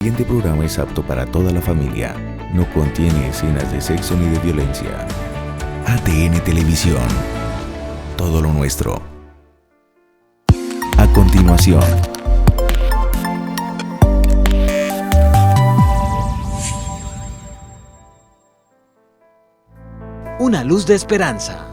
siguiente programa es apto para toda la familia. No contiene escenas de sexo ni de violencia. ATN Televisión. Todo lo nuestro. A continuación. Una luz de esperanza.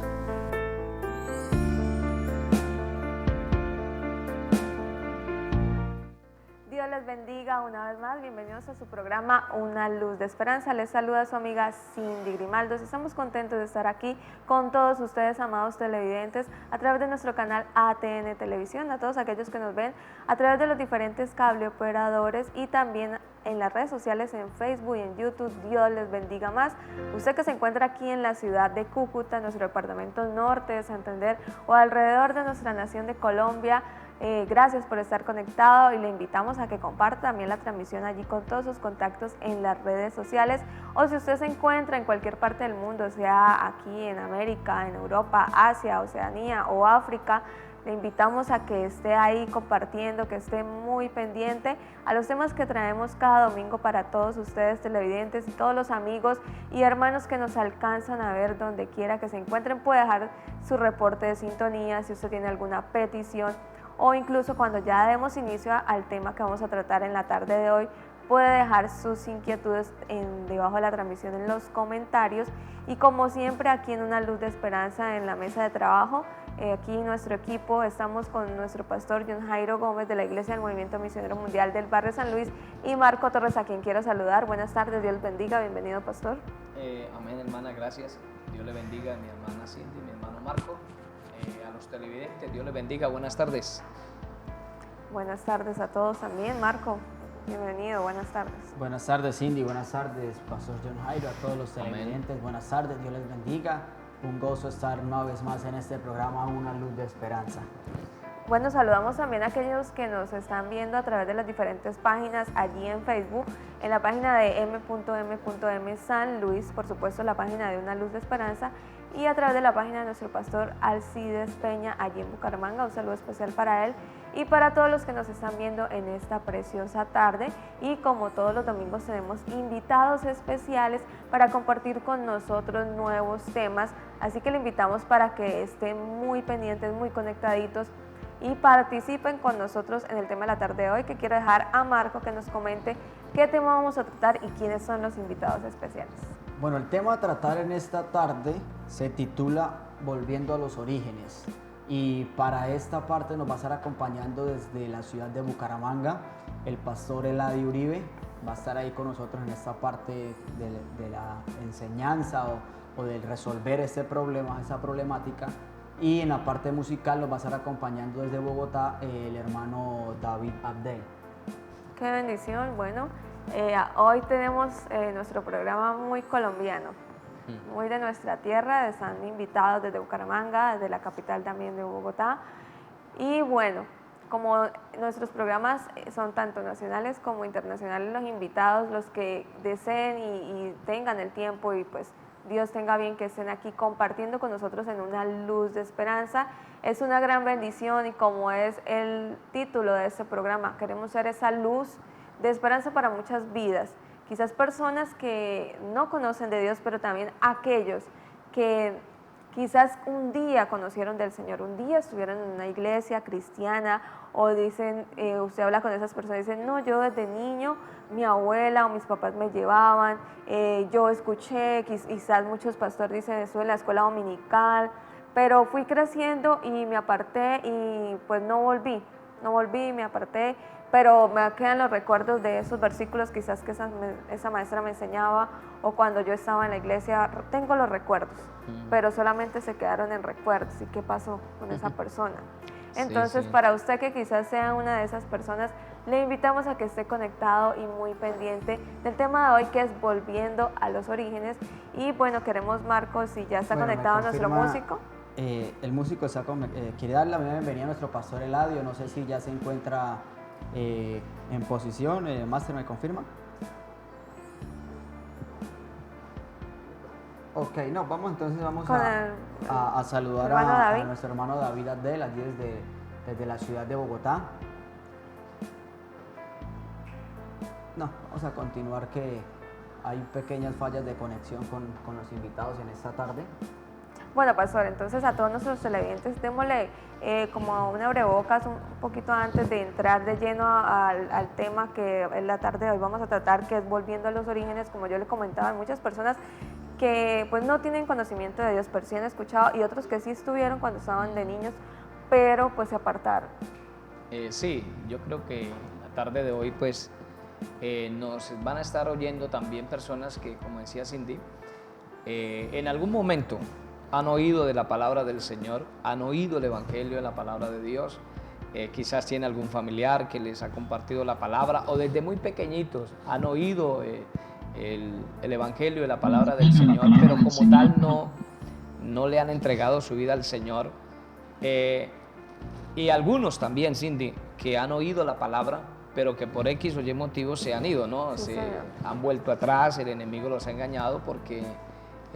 Dios les bendiga una vez más. Bienvenidos a su programa Una Luz de Esperanza. Les saluda su amiga Cindy Grimaldos. Estamos contentos de estar aquí con todos ustedes, amados televidentes, a través de nuestro canal ATN Televisión, a todos aquellos que nos ven a través de los diferentes cable operadores y también en las redes sociales, en Facebook y en YouTube. Dios les bendiga más. Usted que se encuentra aquí en la ciudad de Cúcuta, en nuestro departamento norte de Santander o alrededor de nuestra nación de Colombia, gracias por estar conectado y le invitamos a que comparta también la transmisión allí con todos sus contactos en las redes sociales, o si usted se encuentra en cualquier parte del mundo, sea aquí en América, en Europa, Asia, Oceanía o África, le invitamos a que esté ahí compartiendo, que esté muy pendiente a los temas que traemos cada domingo para todos ustedes televidentes y todos los amigos y hermanos que nos alcanzan a ver donde quiera que se encuentren. Puede dejar su reporte de sintonía si usted tiene alguna petición, o incluso cuando ya demos inicio al tema que vamos a tratar en la tarde de hoy, puede dejar sus inquietudes debajo de la transmisión en los comentarios. Y como siempre, aquí en Una Luz de Esperanza, en la mesa de trabajo, aquí nuestro equipo, estamos con nuestro pastor John Jairo Gómez de la Iglesia del Movimiento Misionero Mundial del Barrio San Luis, y Marco Torres, a quien quiero saludar. Buenas tardes, Dios bendiga, bienvenido, pastor. Amén, hermana, gracias. Dios le bendiga a mi hermana Cindy, mi hermano Marco. A los televidentes, Dios les bendiga, buenas tardes. Buenas tardes a todos también. Marco, bienvenido, buenas tardes. Buenas tardes, Cindy, buenas tardes, pastor John Jairo, a todos los televidentes. Amén. Buenas tardes, Dios les bendiga. Un gozo estar una vez más en este programa Una Luz de Esperanza. Bueno, saludamos también a aquellos que nos están viendo a través de las diferentes páginas allí en Facebook, en la página de m.m.m San Luis, por supuesto la página de Una Luz de Esperanza, y a través de la página de nuestro pastor Alcides Peña allí en Bucaramanga. Un saludo especial para él y para todos los que nos están viendo en esta preciosa tarde. Y como todos los domingos tenemos invitados especiales para compartir con nosotros nuevos temas, así que le invitamos para que estén muy pendientes, muy conectaditos y participen con nosotros en el tema de la tarde de hoy, que quiero dejar a Marco que nos comente qué tema vamos a tratar y quiénes son los invitados especiales. Bueno, el tema a tratar en esta tarde se titula Volviendo a los Orígenes, y para esta parte nos va a estar acompañando desde la ciudad de Bucaramanga el pastor Eladio Uribe. Va a estar ahí con nosotros en esta parte de la enseñanza o del resolver este problema, esa problemática. Y en la parte musical nos va a estar acompañando desde Bogotá el hermano David Abdel. Qué bendición. Bueno, hoy tenemos nuestro programa muy colombiano, muy de nuestra tierra. Están invitados desde Bucaramanga, desde la capital también de Bogotá. Y bueno, como nuestros programas son tanto nacionales como internacionales, los invitados, los que deseen y tengan el tiempo y pues Dios tenga bien que estén aquí compartiendo con nosotros en Una Luz de Esperanza. Es una gran bendición, y como es el título de este programa, queremos ser esa luz de esperanza para muchas vidas. Quizás personas que no conocen de Dios, pero también aquellos que quizás un día conocieron del Señor, un día estuvieron en una iglesia cristiana, o dicen, usted habla con esas personas y dicen, no, yo desde niño, mi abuela o mis papás me llevaban, yo escuché, quizás muchos pastores dicen, estuve en la escuela dominical, pero fui creciendo y me aparté y pues no volví, me aparté, pero me quedan los recuerdos de esos versículos quizás que esa maestra me enseñaba, o cuando yo estaba en la iglesia, tengo los recuerdos, pero solamente se quedaron en recuerdos. ¿Y qué pasó con esa persona? Entonces, sí. Para usted que quizás sea una de esas personas, le invitamos a que esté conectado y muy pendiente del tema de hoy, que es Volviendo a los Orígenes. Y bueno, queremos, Marcos, si ya está conectado nuestro músico. El músico está quiere dar la bienvenida a nuestro pastor Eladio. No sé si ya se encuentra en posición. Máster, ¿me confirma? Ok, no, vamos a saludar a nuestro hermano David Abdel, aquí desde la ciudad de Bogotá. No, vamos a continuar que hay pequeñas fallas de conexión con los invitados en esta tarde. Bueno, pastor, entonces a todos nuestros televidentes démosle como una abrebocas un poquito antes de entrar de lleno al tema que en la tarde de hoy vamos a tratar, que es volviendo a los orígenes. Como yo le comentaba, hay muchas personas que pues no tienen conocimiento de Dios, pero sí han escuchado, y otros que sí estuvieron cuando estaban de niños, pero pues se apartaron. Sí, yo creo que la tarde de hoy pues nos van a estar oyendo también personas que, como decía Cindy, en algún momento han oído de la palabra del Señor, han oído el Evangelio de la palabra de Dios, quizás tiene algún familiar que les ha compartido la palabra, o desde muy pequeñitos han oído el Evangelio de la palabra del Señor, pero como tal no le han entregado su vida al Señor. Y algunos también, Cindy, que han oído la palabra, pero que por X o Y motivos se han ido, ¿no? Sí, Se señor. han vuelto atrás, el enemigo los ha engañado porque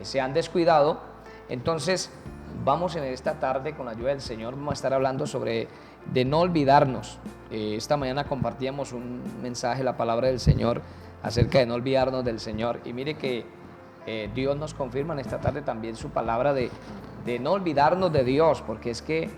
se han descuidado. Entonces, vamos en esta tarde, con la ayuda del Señor, vamos a estar hablando sobre de no olvidarnos. Esta mañana compartíamos un mensaje, la palabra del Señor, acerca de no olvidarnos del Señor. Y mire que Dios nos confirma en esta tarde también su palabra de no olvidarnos de Dios, porque es que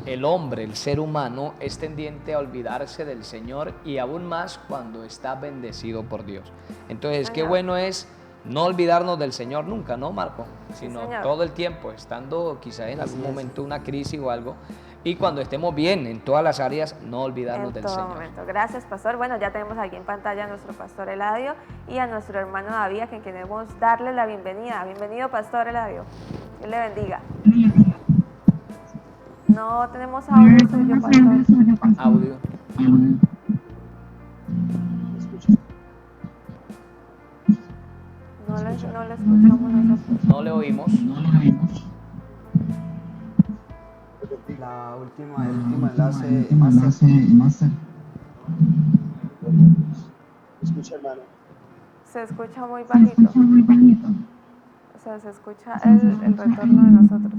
el hombre, el ser humano, es tendiente a olvidarse del Señor, y aún más cuando está bendecido por Dios. Entonces, qué bueno es no olvidarnos del Señor nunca, ¿no, Marco? Sino Señor. todo el tiempo, estando quizás en algún momento una crisis o algo, y cuando estemos bien en todas las áreas, no olvidarnos En del todo Señor. momento. Gracias, pastor. Bueno, ya tenemos aquí en pantalla a nuestro pastor Eladio y a nuestro hermano David, a quien queremos darle la bienvenida. Bienvenido, pastor Eladio. Dios le bendiga. No tenemos audio suyo, pastor. Audio. No le escuchamos nosotros. No le oímos. El último enlace, Master. Escucha, hermano. Se escucha muy bajito. O sea, se escucha el retorno de nosotros.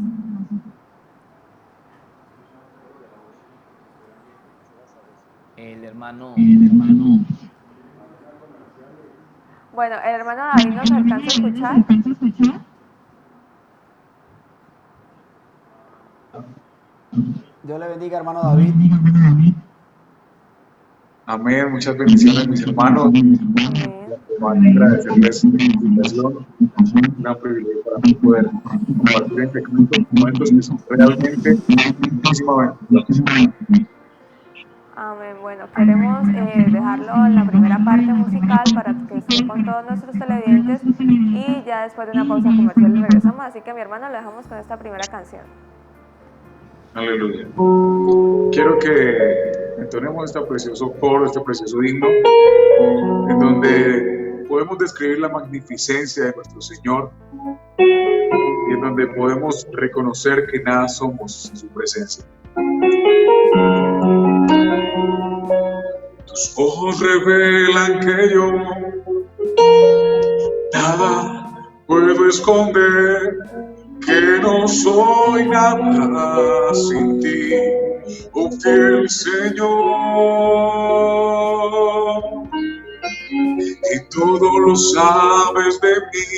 El hermano. Bueno, el hermano David nos alcanza a escuchar. Dios le bendiga, hermano David. Amén, muchas bendiciones, mis hermanos. Amén. Agradecerles la invitación. Un gran privilegio para mí poder compartir entre momentos que son realmente muchísima bendición. Amén. Bueno, queremos dejarlo en la primera parte musical para que esté con todos nuestros televidentes, y ya después de una pausa comercial regresamos. Así que, mi hermano, lo dejamos con esta primera canción. Aleluya. Quiero que entonemos este precioso coro, este precioso himno, en donde podemos describir la magnificencia de nuestro Señor y en donde podemos reconocer que nada somos sin su presencia. Tus ojos revelan que yo nada puedo esconder, que no soy nada sin ti, oh fiel Señor. Y todo lo sabes de mí,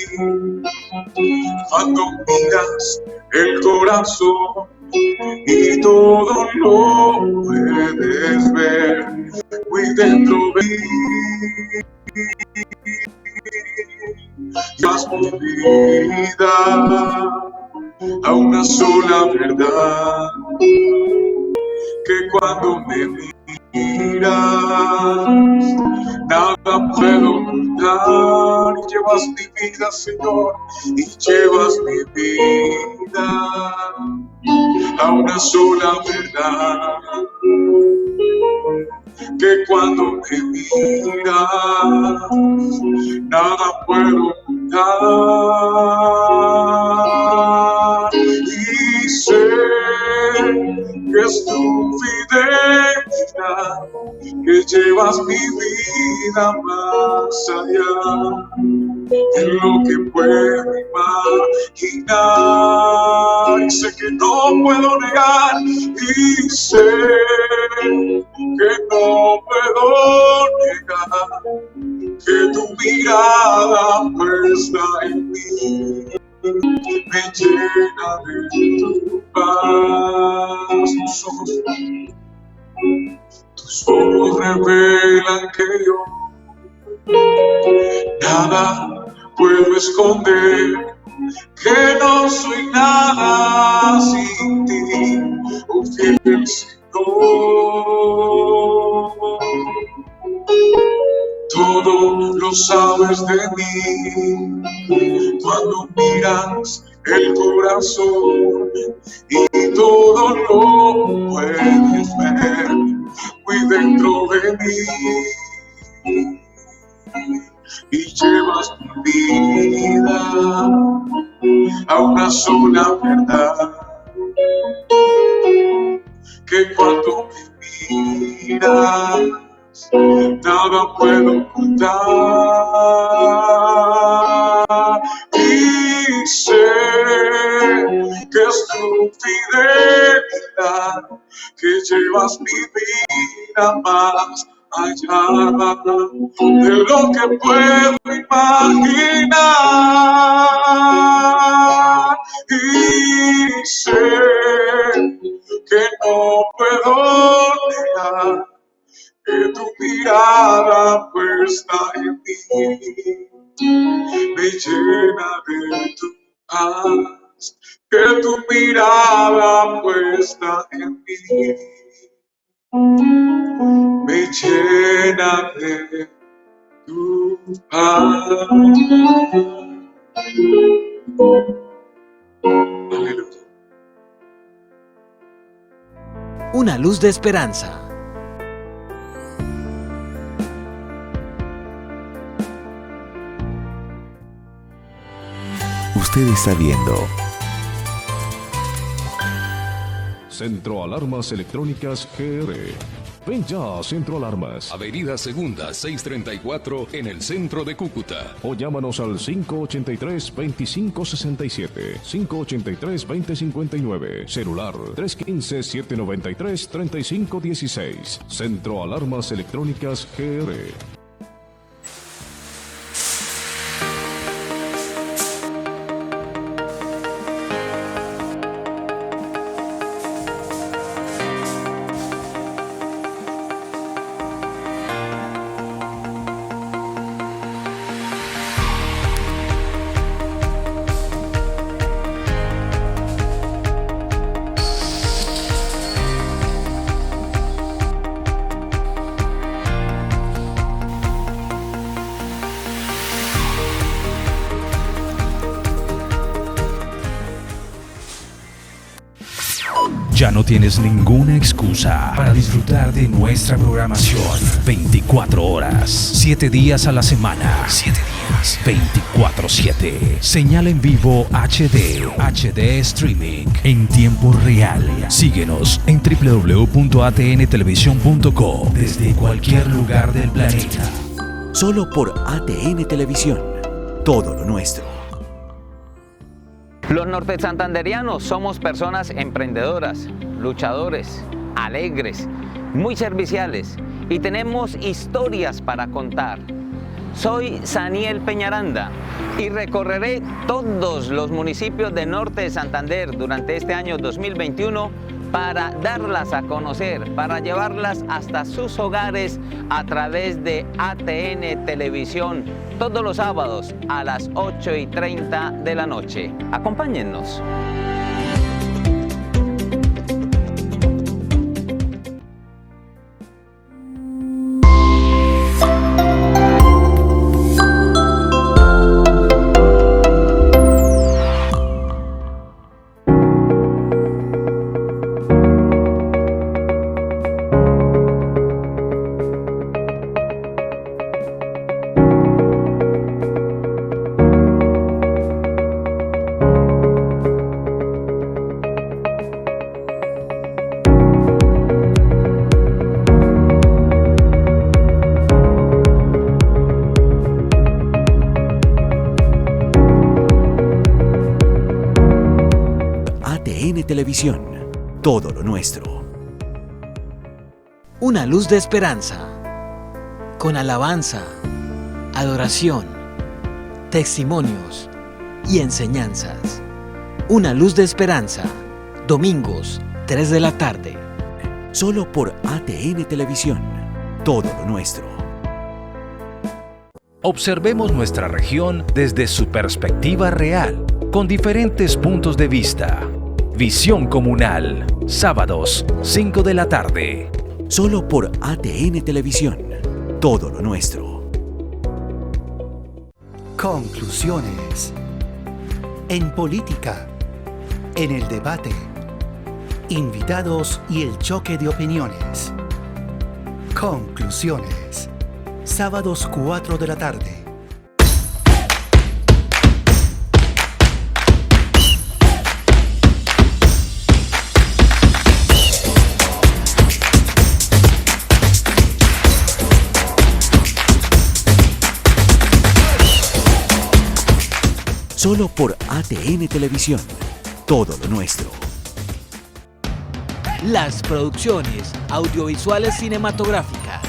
cuando miras el corazón, y todo lo puedes ver muy dentro de mí. Llevas mi vida a una sola verdad, que cuando me miras nada puedo ocultar. Llevas mi vida, Señor, y llevas mi vida a una sola verdad, que cuando me miras nada puedo ocultar. Y sé que es tu fidelidad, que llevas mi vida más allá de lo que puedo imaginar. Y sé que no puedo negar, y sé que no puedo negar que tu mirada puesta en mí me llena de tu paz. Tus ojos revelan que yo nada puedo esconder, que no soy nada sin ti, oh fiel Señor. Todo lo sabes de mí, cuando miras el corazón, y todo lo puedes ver muy dentro de mí. Y llevas mi vida a una sola verdad, que cuando me miras nada puedo ocultar. Y sé que es tu fidelidad, que llevas mi vida más allá de lo que puedo imaginar. Y sé que no puedo negar que tu mirada puesta en mí me llena de tu paz, que tu mirada puesta en mí me llena de tu paz. Aleluya. Una luz de esperanza. Usted está viendo Centro Alarmas Electrónicas GR. Ven ya a Centro Alarmas. Avenida Segunda, 634, en el centro de Cúcuta. O llámanos al 583-2567, 583-2059, celular 315-793-3516. Centro Alarmas Electrónicas GR. Ya no tienes ninguna excusa para disfrutar de nuestra programación. 24 horas, 7 días a la semana. 7 días, 24/7. Señal en vivo HD streaming en tiempo real. Síguenos en www.atntelevisión.co desde cualquier lugar del planeta. Solo por ATN Televisión. Todo lo nuestro. Los nortesantanderianos somos personas emprendedoras, luchadores, alegres, muy serviciales y tenemos historias para contar. Soy Saniel Peñaranda y recorreré todos los municipios de Norte de Santander durante este año 2021 para darlas a conocer, para llevarlas hasta sus hogares a través de ATN Televisión todos los sábados a las 8:30 de la noche. Acompáñennos. Televisión, todo lo nuestro. Una luz de esperanza, con alabanza, adoración, testimonios y enseñanzas. Una luz de esperanza, domingos, 3 de la tarde. Solo por ATN Televisión, todo lo nuestro. Observemos nuestra región desde su perspectiva real, con diferentes puntos de vista. Visión Comunal, sábados, 5 de la tarde. Solo por ATN Televisión, todo lo nuestro. Conclusiones. En política, en el debate, invitados y el choque de opiniones. Conclusiones. Sábados 4 de la tarde. Solo por ATN Televisión, todo lo nuestro. Las producciones audiovisuales cinematográficas,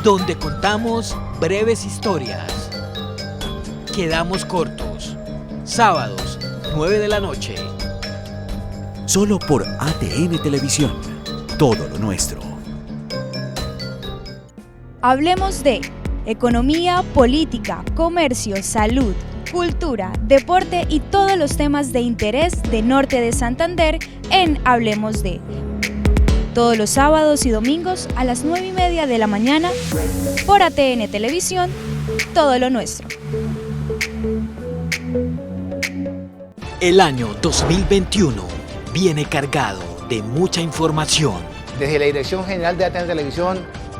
donde contamos breves historias. Quedamos cortos. Sábados, 9 de la noche. Solo por ATN Televisión, todo lo nuestro. Hablemos de economía, política, comercio, salud, cultura, deporte y todos los temas de interés de Norte de Santander en Hablemos de. Todos los sábados y domingos a las 9:30 de la mañana por ATN Televisión, todo lo nuestro. El año 2021 viene cargado de mucha información. Desde la Dirección General de ATN Televisión,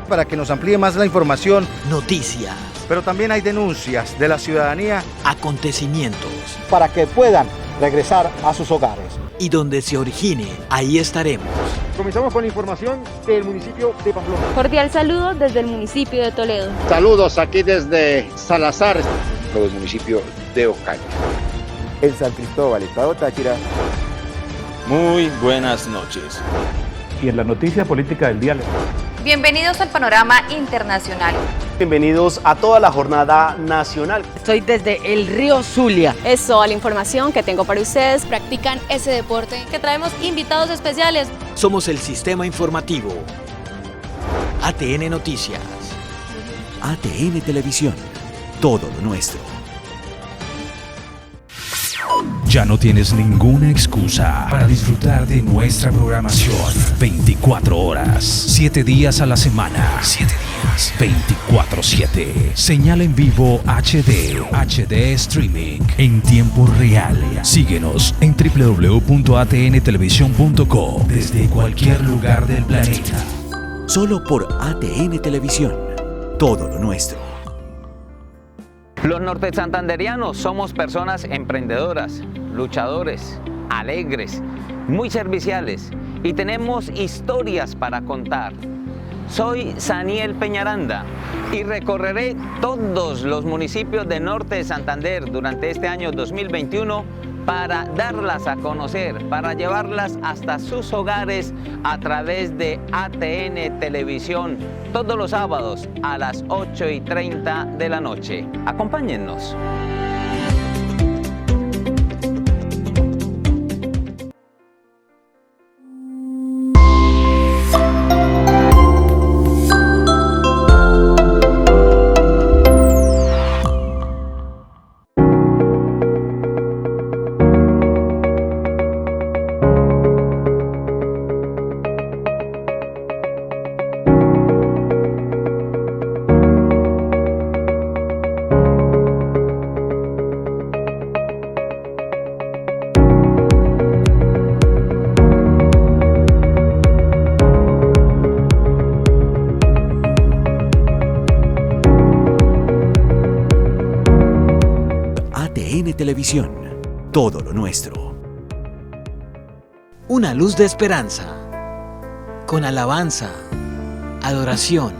para que nos amplíe más la información. Noticias. Pero también hay denuncias de la ciudadanía. Acontecimientos. Para que puedan regresar a sus hogares. Y donde se origine, ahí estaremos. Comenzamos con la información del municipio de Pamplona. Cordial saludo desde el municipio de Toledo. Saludos aquí desde Salazar, del municipio de Ocaña. En San Cristóbal, Estado Táchira. Muy buenas noches. Y en la noticia política del día. Bienvenidos al panorama internacional. Bienvenidos a toda la jornada nacional. Estoy desde el río Zulia. Es toda la información que tengo para ustedes. Practican ese deporte, que traemos invitados especiales. Somos el sistema informativo. ATN Noticias. ATN Televisión, todo lo nuestro. Ya no tienes ninguna excusa para disfrutar de nuestra programación. 24 horas, 7 días a la semana. 7 días, 24/7. Señal en vivo HD streaming en tiempo real. Síguenos en www.atntelevisión.co desde cualquier lugar del planeta. Solo por ATN Televisión, todo lo nuestro. Los nortesantanderianos somos personas emprendedoras, luchadores, alegres, muy serviciales y tenemos historias para contar. Soy Saniel Peñaranda y recorreré todos los municipios de Norte de Santander durante este año 2021 para darlas a conocer, para llevarlas hasta sus hogares a través de ATN Televisión todos los sábados a las 8:30 de la noche. Acompáñennos. ATN Televisión, todo lo nuestro. Una luz de esperanza, con alabanza, adoración,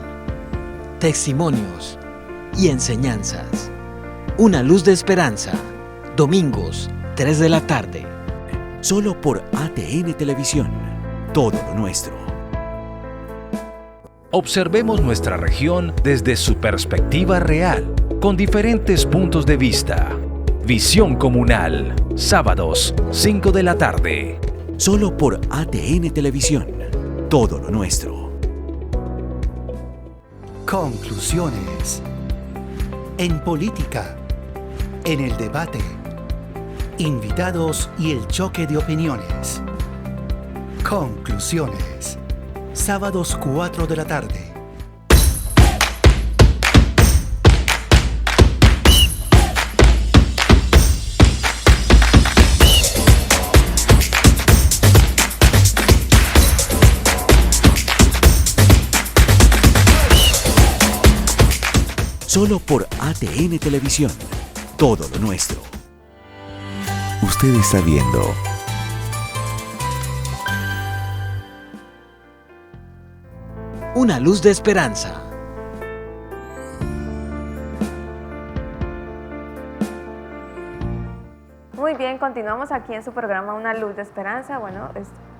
testimonios y enseñanzas. Una luz de esperanza, domingos, 3 de la tarde. Solo por ATN Televisión. Todo lo nuestro. Observemos nuestra región desde su perspectiva real, con diferentes puntos de vista. Visión Comunal, sábados, 5 de la tarde. Solo por ATN Televisión. Todo lo nuestro. Conclusiones. En política. En el debate. Invitados y el choque de opiniones. Conclusiones. Sábados 4 de la tarde. Solo por ATN Televisión. Todo lo nuestro. Usted está viendo Una luz de esperanza. Muy bien, continuamos aquí en su programa Una Luz de Esperanza. Bueno,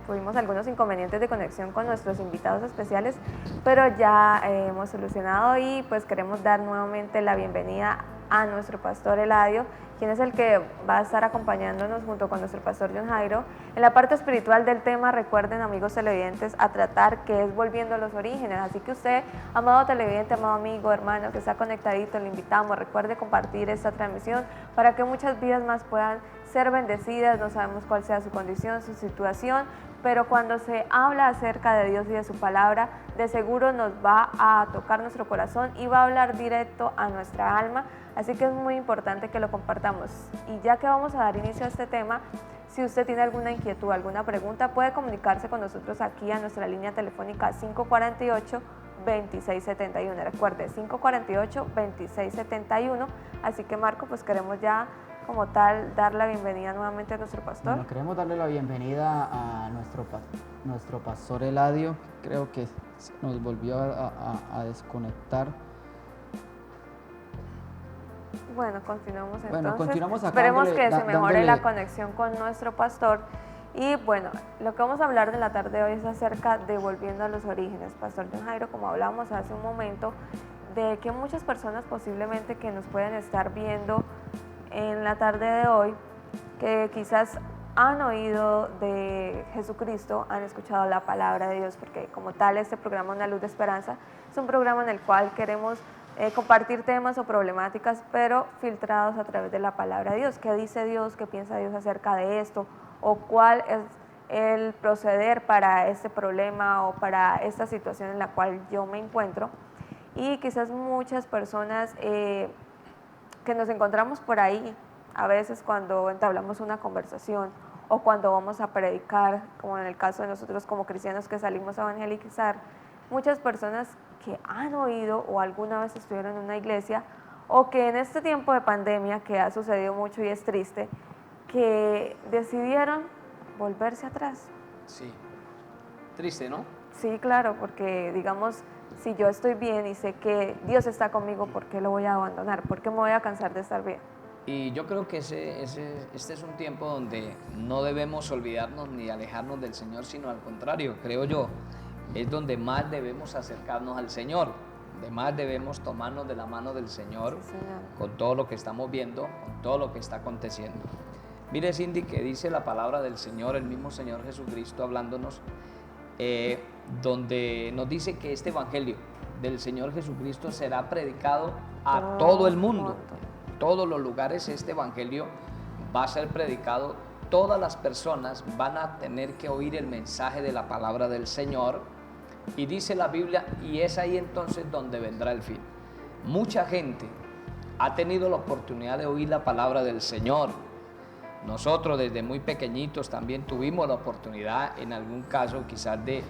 tuvimos algunos inconvenientes de conexión con nuestros invitados especiales, pero ya hemos solucionado y pues queremos dar nuevamente la bienvenida a nuestro pastor Eladio, quien es el que va a estar acompañándonos junto con nuestro pastor John Jairo en la parte espiritual del tema. Recuerden, amigos televidentes, a tratar, que es volviendo a los orígenes. Así que usted, amado televidente, amado amigo, hermano que está conectadito, le invitamos, recuerde compartir esta transmisión para que muchas vidas más puedan ser bendecidas. No sabemos cuál sea su condición, su situación, pero cuando se habla acerca de Dios y de su palabra, de seguro nos va a tocar nuestro corazón y va a hablar directo a nuestra alma. Así que es muy importante que lo compartamos. Y ya que vamos a dar inicio a este tema, si usted tiene alguna inquietud, alguna pregunta, puede comunicarse con nosotros aquí a nuestra línea telefónica 548-2671. Recuerde, 548-2671. Así que, Marco, pues queremos ya como tal dar la bienvenida nuevamente a nuestro pastor. Bueno, queremos darle la bienvenida a nuestro pastor Eladio. Creo que nos volvió a desconectar. Bueno, continuamos entonces. Bueno, continuamos acá. Esperemos que se mejore la conexión con nuestro pastor. Y bueno, lo que vamos a hablar de la tarde de hoy es acerca de volviendo a los orígenes. Pastor John Jairo, como hablamos hace un momento, de que muchas personas posiblemente que nos pueden estar viendo en la tarde de hoy, que quizás han oído de Jesucristo, han escuchado la palabra de Dios, porque como tal este programa Una Luz de Esperanza es un programa en el cual queremos compartir temas o problemáticas, pero filtrados a través de la palabra de Dios. ¿Qué dice Dios? ¿Qué piensa Dios acerca de esto? ¿O cuál es el proceder para este problema o para esta situación en la cual yo me encuentro? Y quizás muchas personas que nos encontramos por ahí, a veces cuando entablamos una conversación o cuando vamos a predicar, como en el caso de nosotros como cristianos que salimos a evangelizar, muchas personas que han oído o alguna vez estuvieron en una iglesia, o que en este tiempo de pandemia, que ha sucedido mucho y es triste, que decidieron volverse atrás. Sí, triste, ¿no? Sí, claro, porque digamos, si yo estoy bien y sé que Dios está conmigo, ¿por qué lo voy a abandonar? ¿Por qué me voy a cansar de estar bien? Y yo creo que este es un tiempo donde no debemos olvidarnos ni alejarnos del Señor, sino al contrario, creo yo, es donde más debemos acercarnos al Señor, donde más debemos tomarnos de la mano del Señor, sí, con todo lo que estamos viendo, con todo lo que está aconteciendo. Mire, Cindy, que dice la palabra del Señor, el mismo Señor Jesucristo hablándonos, donde nos dice que este evangelio del Señor Jesucristo será predicado a todo el mundo, todos los lugares. Este evangelio va a ser predicado, todas las personas van a tener que oír el mensaje de la palabra del Señor. Y dice la Biblia, y es ahí entonces donde vendrá el fin. Mucha gente ha tenido la oportunidad de oír la palabra del Señor. Nosotros desde muy pequeñitos también tuvimos la oportunidad, en algún caso quizás de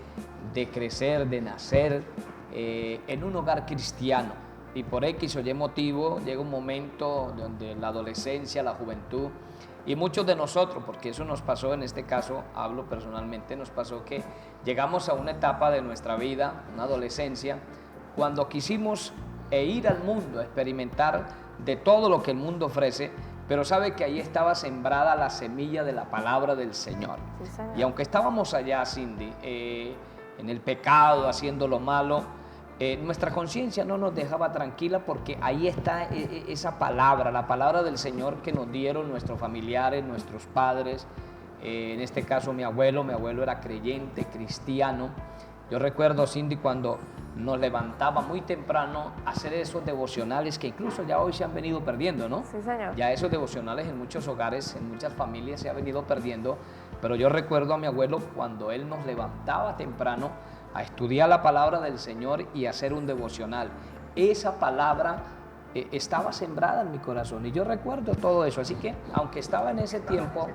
crecer, de nacer en un hogar cristiano. Y por X o Y motivo llega un momento donde la adolescencia, la juventud, y muchos de nosotros, porque eso nos pasó, en este caso hablo personalmente, nos pasó que llegamos a una etapa de nuestra vida, una adolescencia, cuando quisimos ir al mundo, experimentar de todo lo que el mundo ofrece, pero sabe que ahí estaba sembrada la semilla de la palabra del Señor. Sí, señor. Y aunque estábamos allá, Cindy, en el pecado, haciendo lo malo, nuestra conciencia no nos dejaba tranquila porque ahí está esa palabra, la palabra del Señor que nos dieron nuestros familiares, nuestros padres, en este caso mi abuelo era creyente, cristiano. Yo recuerdo, Cindy, cuando nos levantaba muy temprano a hacer esos devocionales que incluso ya hoy se han venido perdiendo, ¿no? Sí, señor. Ya esos devocionales en muchos hogares, en muchas familias se ha venido perdiendo, pero yo recuerdo a mi abuelo cuando él nos levantaba temprano a estudiar la palabra del Señor y a hacer un devocional. Esa palabra estaba sembrada en mi corazón y yo recuerdo todo eso, así que aunque estaba en ese tiempo,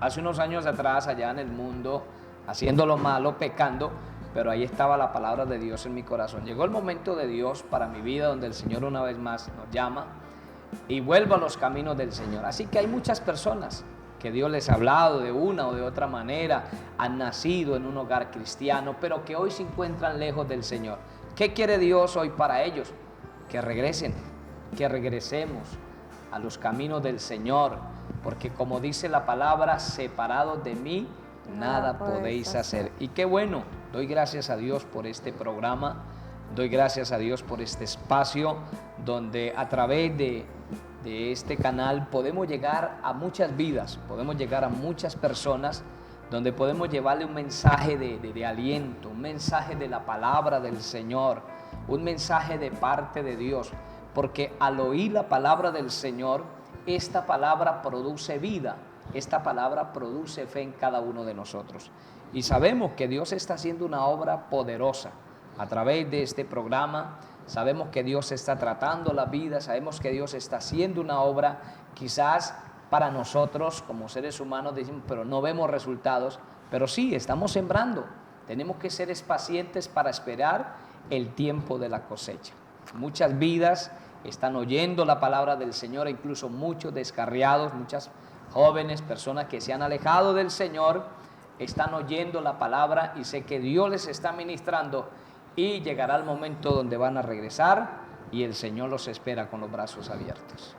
hace unos años atrás, allá en el mundo, haciendo lo malo, pecando, pero ahí estaba la palabra de Dios en mi corazón. Llegó el momento de Dios para mi vida, donde el Señor una vez más nos llama y vuelvo a los caminos del Señor. Así que hay muchas personas que Dios les ha hablado de una o de otra manera, han nacido en un hogar cristiano, pero que hoy se encuentran lejos del Señor. ¿Qué quiere Dios hoy para ellos? Que regresen, que regresemos a los caminos del Señor, porque como dice la palabra, separados de mí, nada podéis hacer. Y qué bueno, doy gracias a Dios por este programa, doy gracias a Dios por este espacio donde a través de este canal podemos llegar a muchas vidas, podemos llegar a muchas personas, donde podemos llevarle un mensaje de aliento, un mensaje de la palabra del Señor, un mensaje de parte de Dios, porque al oír la palabra del Señor, esta palabra produce vida, esta palabra produce fe en cada uno de nosotros. Y sabemos que Dios está haciendo una obra poderosa a través de este programa. Sabemos que Dios está tratando la vida, sabemos que Dios está haciendo una obra. Quizás para nosotros como seres humanos decimos, pero no vemos resultados, pero sí, estamos sembrando. Tenemos que ser pacientes para esperar el tiempo de la cosecha. Muchas vidas están oyendo la palabra del Señor, incluso muchos descarriados, muchas jóvenes, personas que se han alejado del Señor, están oyendo la palabra y sé que Dios les está ministrando y llegará el momento donde van a regresar y el Señor los espera con los brazos abiertos.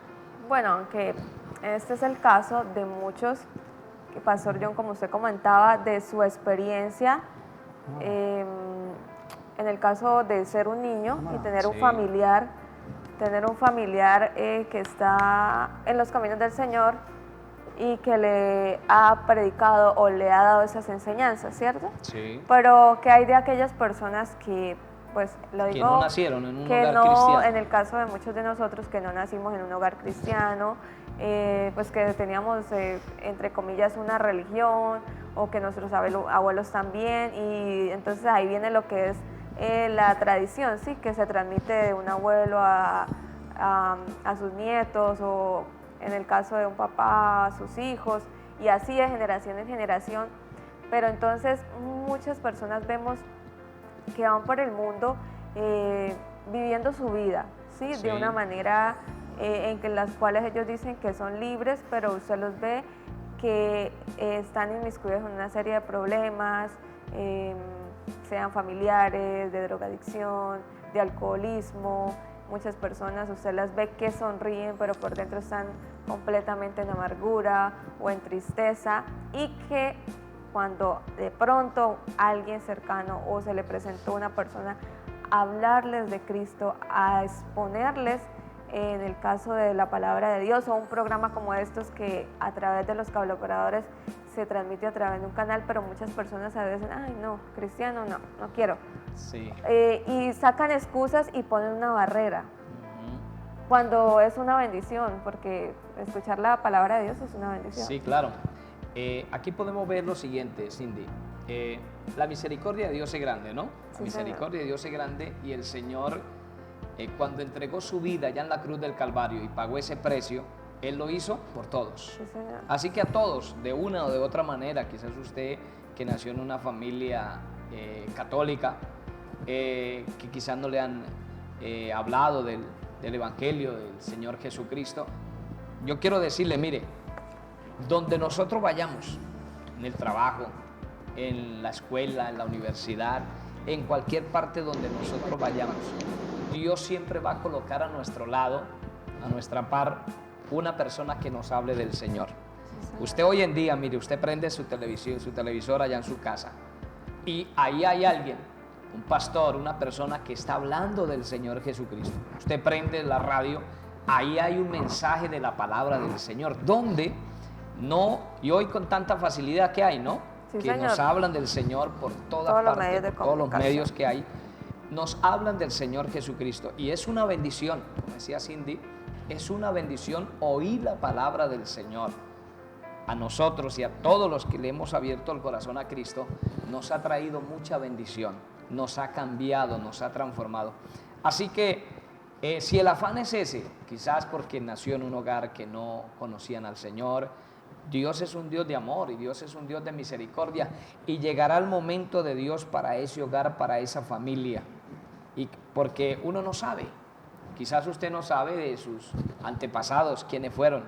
Bueno, aunque este es el caso de muchos, que Pastor John, como usted comentaba, de su experiencia, en el caso de ser un niño y tener un familiar, que está en los caminos del Señor y que le ha predicado o le ha dado esas enseñanzas, ¿cierto? Sí. Pero ¿qué hay de aquellas personas que, pues, lo digo, que no nacieron en un que hogar no, cristiano? En el caso de muchos de nosotros que no nacimos en un hogar cristiano, pues que teníamos, entre comillas, una religión, o que nuestros abuelos también, y entonces ahí viene lo que es la tradición, sí, que se transmite de un abuelo a sus nietos, o en el caso de un papá a sus hijos, y así de generación en generación. Pero entonces muchas personas vemos que van por el mundo viviendo su vida, ¿sí? Sí. De una manera en que las cuales ellos dicen que son libres, pero usted los ve que están inmiscuidos en una serie de problemas, sean familiares, de drogadicción, de alcoholismo. Muchas personas usted las ve que sonríen, pero por dentro están completamente en amargura o en tristeza, y que cuando de pronto alguien cercano o se le presentó una persona a hablarles de Cristo, a exponerles, en el caso de la palabra de Dios, o un programa como estos que a través de los cableoperadores se transmite a través de un canal, pero muchas personas a veces, ay no, cristiano no quiero. Sí. Y sacan excusas y ponen una barrera, cuando es una bendición, porque escuchar la palabra de Dios es una bendición. Sí, claro. Aquí podemos ver lo siguiente, Cindy. La misericordia de Dios es grande, ¿no? La misericordia de Dios es grande, y el Señor, cuando entregó su vida ya en la cruz del Calvario y pagó ese precio, Él lo hizo por todos. Sí, señor. Así que a todos, de una o de otra manera, quizás usted que nació en una familia católica, que quizás no le han hablado del Evangelio del Señor Jesucristo, yo quiero decirle, mire, donde nosotros vayamos, en el trabajo, en la escuela, en la universidad, en cualquier parte donde nosotros vayamos, Dios siempre va a colocar a nuestro lado, a nuestra par, una persona que nos hable del Señor. Usted hoy en día, mire, usted prende su televisión, su televisor allá en su casa y ahí hay alguien, un pastor, una persona que está hablando del Señor Jesucristo. Usted prende la radio, ahí hay un mensaje de la palabra del Señor, donde no, y hoy con tanta facilidad que hay, ¿no? Sí, que señor. nos hablan del Señor por todas partes, por todos los medios que hay, nos hablan del Señor Jesucristo. Y es una bendición, como decía Cindy, es una bendición oír la palabra del Señor. A nosotros y a todos los que le hemos abierto el corazón a Cristo, nos ha traído mucha bendición, nos ha cambiado, nos ha transformado. Así que si el afán es ese, quizás porque nació en un hogar que no conocían al Señor, Dios es un Dios de amor y Dios es un Dios de misericordia, y llegará el momento de Dios para ese hogar, para esa familia, y porque uno no sabe, quizás usted no sabe de sus antepasados, quiénes fueron,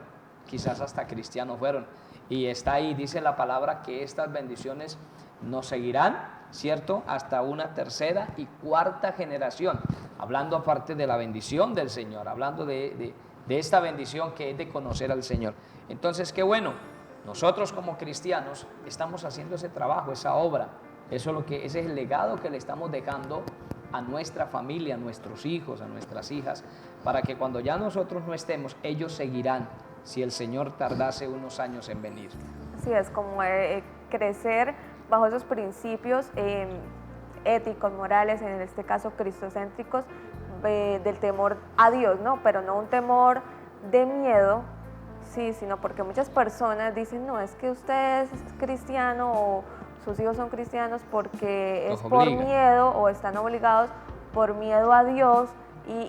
quizás hasta cristianos fueron, y está ahí, dice la palabra, que estas bendiciones nos seguirán, ¿cierto?, hasta una tercera y cuarta generación, hablando aparte de la bendición del Señor, hablando de esta bendición que es de conocer al Señor. Entonces, qué bueno, nosotros como cristianos estamos haciendo ese trabajo, esa obra, ese es el legado que le estamos dejando a nuestra familia, a nuestros hijos, a nuestras hijas, para que cuando ya nosotros no estemos, ellos seguirán, si el Señor tardase unos años en venir. Así es, como crecer bajo esos principios éticos, morales, en este caso cristocéntricos, del temor a Dios, ¿no? Pero no un temor de miedo, sí, sino porque muchas personas dicen, no, es que usted es cristiano o sus hijos son cristianos porque es por miedo o están obligados por miedo a Dios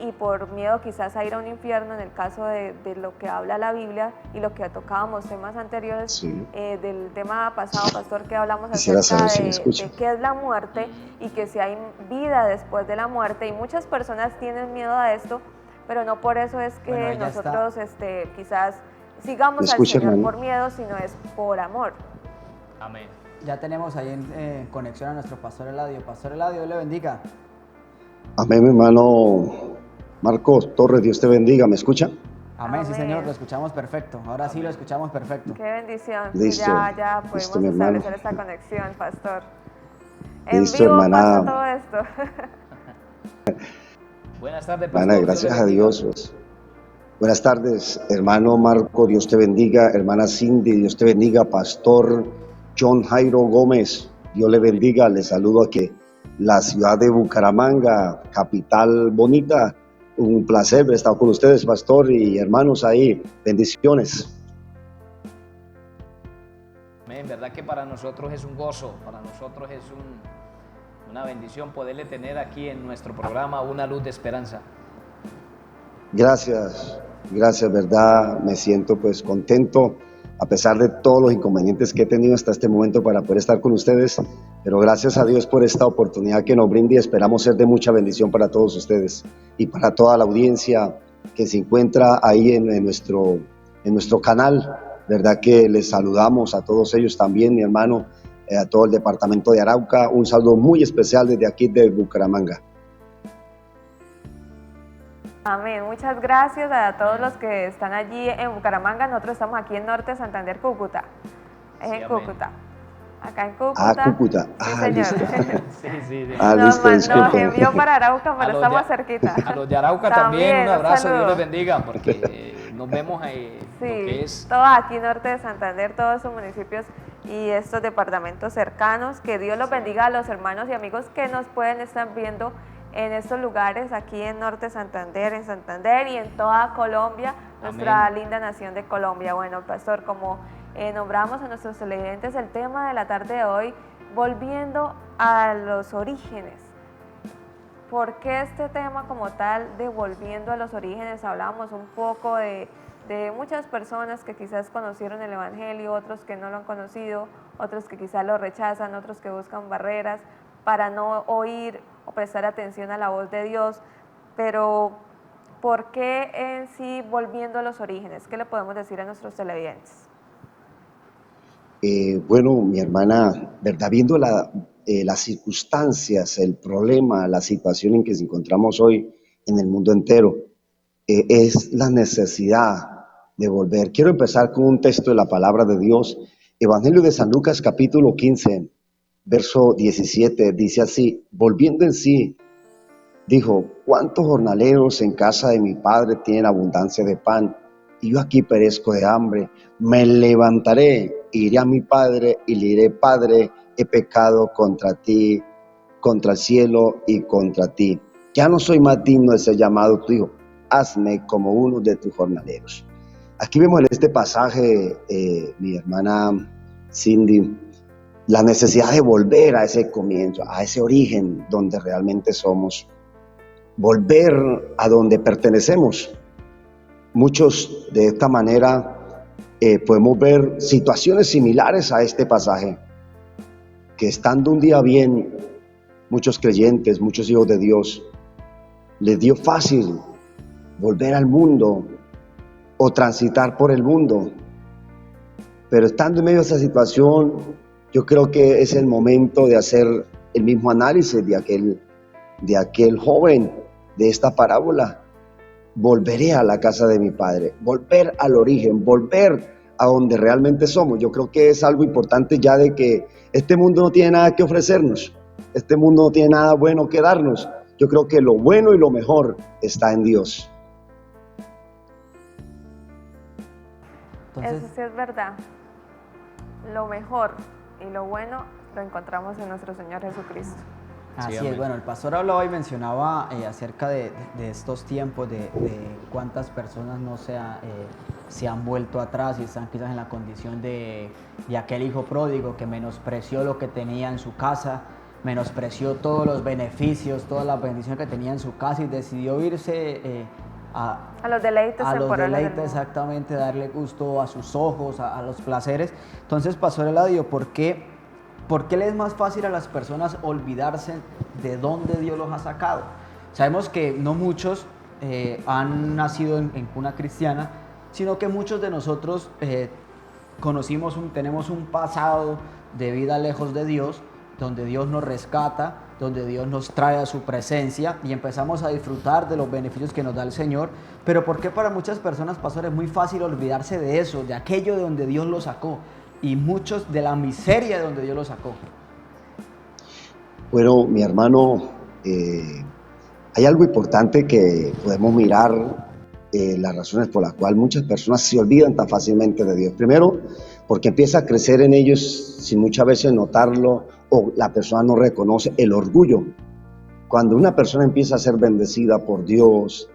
y por miedo quizás a ir a un infierno, en el caso de lo que habla la Biblia y lo que tocábamos temas anteriores, sí. Del tema pasado, pastor, que hablamos acerca de qué es la muerte y que si hay vida después de la muerte, y muchas personas tienen miedo a esto, pero no por eso es que nosotros quizás sigamos al Señor, hermano, por miedo, sino es por amor. Amén. Ya tenemos ahí en conexión a nuestro pastor Eladio. Pastor Eladio, Dios le bendiga. Amén, mi hermano Marcos Torres, Dios te bendiga, ¿me escucha? Amén, sí señor, lo escuchamos perfecto, ahora sí lo escuchamos perfecto. Qué bendición. Listo. Ya podemos establecer esta conexión, pastor. Listo, en vivo hermana. Pasa todo esto. Buenas tardes, pastor. Hermana, gracias a Dios. Pues. Buenas tardes, hermano Marco, Dios te bendiga, hermana Cindy, Dios te bendiga, pastor John Jairo Gómez, Dios le bendiga, le saludo aquí, la ciudad de Bucaramanga, capital bonita, un placer estar con ustedes, pastor y hermanos ahí, bendiciones. Amén, verdad que para nosotros es un gozo, para nosotros es una bendición poderle tener aquí en nuestro programa Una Luz de Esperanza. Gracias, verdad, me siento pues contento, a pesar de todos los inconvenientes que he tenido hasta este momento para poder estar con ustedes, pero gracias a Dios por esta oportunidad que nos brinda y esperamos ser de mucha bendición para todos ustedes y para toda la audiencia que se encuentra ahí en nuestro canal, verdad que les saludamos a todos ellos también, mi hermano, a todo el departamento de Arauca, un saludo muy especial desde aquí de Bucaramanga. Amén, muchas gracias a todos los que están allí en Bucaramanga. Nosotros estamos aquí en Norte Santander, Cúcuta. Es sí, en Cúcuta. Acá en Cúcuta. Cúcuta. Sí, señor. Listo. Nos envió para Arauca, pero estamos cerquita. A los de Arauca también un abrazo, Dios les bendiga, porque nos vemos ahí. Sí, lo que es... todo aquí Norte de Santander, todos esos municipios y estos departamentos cercanos. Que Dios los bendiga a los hermanos y amigos que nos pueden estar viendo en estos lugares, aquí en Norte Santander, en Santander y en toda Colombia, nuestra Amén. Linda nación de Colombia. Bueno, pastor, como nombramos a nuestros televidentes, el tema de la tarde de hoy, volviendo a los orígenes. ¿Por qué este tema como tal de volviendo a los orígenes? Hablábamos un poco de muchas personas que quizás conocieron el Evangelio, otros que no lo han conocido, otros que quizás lo rechazan, otros que buscan barreras para no oír o prestar atención a la voz de Dios, pero ¿por qué en sí volviendo a los orígenes? ¿Qué le podemos decir a nuestros televidentes? Bueno, mi hermana, ¿verdad? Viendo las circunstancias, el problema, la situación en que nos encontramos hoy en el mundo entero, es la necesidad de volver. Quiero empezar con un texto de la palabra de Dios. Evangelio de San Lucas, capítulo 15, verso 17, dice así: volviendo en sí, dijo: ¿cuántos jornaleros en casa de mi padre tienen abundancia de pan? Y yo aquí perezco de hambre. Me levantaré, iré a mi padre y le diré: Padre, he pecado contra ti, contra el cielo y contra ti. Ya no soy más digno de ser llamado tu hijo. Hazme como uno de tus jornaleros. Aquí vemos en este pasaje, mi hermana Cindy, la necesidad de volver a ese comienzo, a ese origen donde realmente somos. Volver a donde pertenecemos. Muchos de esta manera podemos ver situaciones similares a este pasaje, que estando un día bien, muchos creyentes, muchos hijos de Dios, les dio fácil volver al mundo o transitar por el mundo. Pero estando en medio de esa situación, yo creo que es el momento de hacer el mismo análisis de aquel joven de esta parábola. Volveré a la casa de mi padre, volver al origen, volver a donde realmente somos. Yo creo que es algo importante ya de que este mundo no tiene nada que ofrecernos, este mundo no tiene nada bueno que darnos. Yo creo que lo bueno y lo mejor está en Dios. Eso sí es verdad. Lo mejor y lo bueno lo encontramos en nuestro Señor Jesucristo. Así es, bueno, el pastor hablaba y mencionaba acerca de estos tiempos, de cuántas personas no se han vuelto atrás y están quizás en la condición de aquel hijo pródigo que menospreció lo que tenía en su casa, menospreció todos los beneficios, toda la bendición que tenía en su casa y decidió irse a los deleites temporales. Exactamente, darle gusto a sus ojos, a los placeres. Entonces, pastor Eladio, ¿por qué le es más fácil a las personas olvidarse de dónde Dios los ha sacado? Sabemos que no muchos han nacido en cuna cristiana, sino que muchos de nosotros tenemos un pasado de vida lejos de Dios, donde Dios nos rescata, donde Dios nos trae a su presencia y empezamos a disfrutar de los beneficios que nos da el Señor. Pero ¿por qué para muchas personas, pastor, es muy fácil olvidarse de eso, de aquello de donde Dios los sacó? Y muchos de la miseria de donde Dios los sacó. Bueno, mi hermano, hay algo importante que podemos mirar, las razones por las cuales muchas personas se olvidan tan fácilmente de Dios. Primero, porque empieza a crecer en ellos sin muchas veces notarlo, o la persona no reconoce el orgullo. Cuando una persona empieza a ser bendecida por Dios,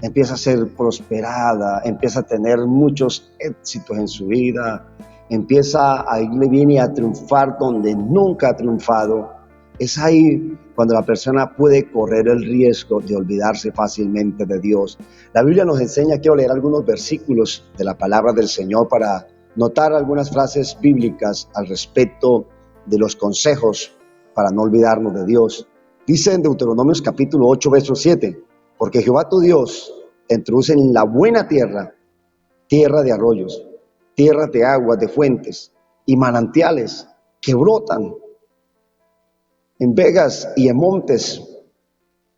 empieza a ser prosperada, empieza a tener muchos éxitos en su vida, empieza a irle bien y a triunfar donde nunca ha triunfado, es ahí cuando la persona puede correr el riesgo de olvidarse fácilmente de Dios. La Biblia nos enseña, quiero leer algunos versículos de la palabra del Señor para notar algunas frases bíblicas al respecto de los consejos para no olvidarnos de Dios. Dice en Deuteronomios capítulo 8, verso 7, porque Jehová tu Dios te introduce en la buena tierra, tierra de arroyos, tierra de aguas, de fuentes y manantiales que brotan en vegas y en montes.